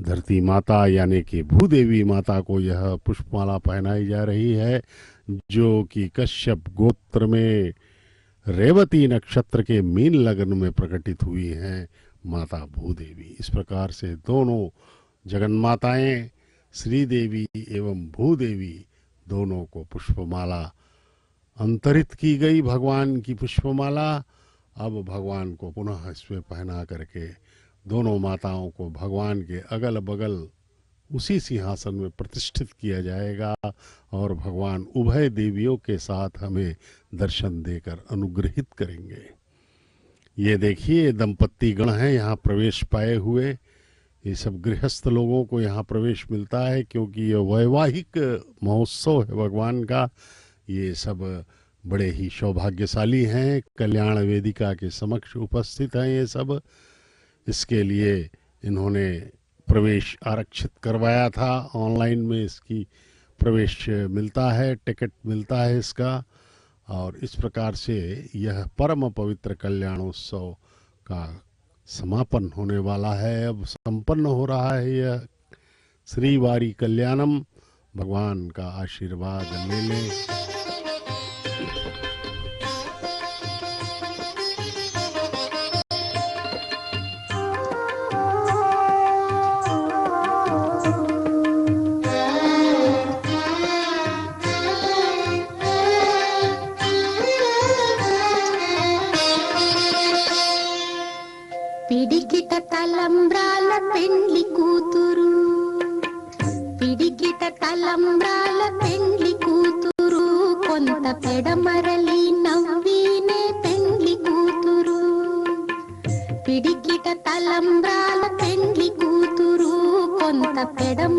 Speaker 2: धरती माता यानी कि भूदेवी माता को यह पुष्पमाला पहनाई जा रही है, जो कि कश्यप गोत्र में रेवती नक्षत्र के मीन लग्न में प्रकटित हुई हैं माता भूदेवी। इस प्रकार से दोनों जगन्माताएं श्रीदेवी एवं भूदेवी दोनों को पुष्पमाला अंतरित की गई, भगवान की पुष्पमाला। अब भगवान को पुनः इसमें पहना करके दोनों माताओं को भगवान के अगल बगल उसी सिंहासन में प्रतिष्ठित किया जाएगा और भगवान उभय देवियों के साथ हमें दर्शन देकर अनुग्रहित करेंगे। ये देखिए दंपत्ति गण हैं यहाँ प्रवेश पाए हुए। ये सब गृहस्थ लोगों को यहाँ प्रवेश मिलता है क्योंकि ये वैवाहिक महोत्सव है भगवान का। ये सब बड़े ही सौभाग्यशाली हैं, कल्याण वेदिका के समक्ष उपस्थित हैं ये सब। इसके लिए इन्होंने प्रवेश आरक्षित करवाया था, ऑनलाइन में इसकी प्रवेश मिलता है, टिकट मिलता है इसका। और इस प्रकार से यह परम पवित्र कल्याणोत्सव का समापन होने वाला है। अब संपन्न हो रहा है यह श्रीवारी कल्याणम। भगवान का आशीर्वाद ले लें।
Speaker 4: పిడికిట తలంబ్రాల పెండ్లి కూతురు, పిడికిట తలంబ్రాల పెండ్లి కూతురు, కొంత పెడమరలి నవ్వినే పెండ్లి కూతురు. పిడికిట తలంబ్రాల పెండ్లి కూతురు, కొంత పెడమ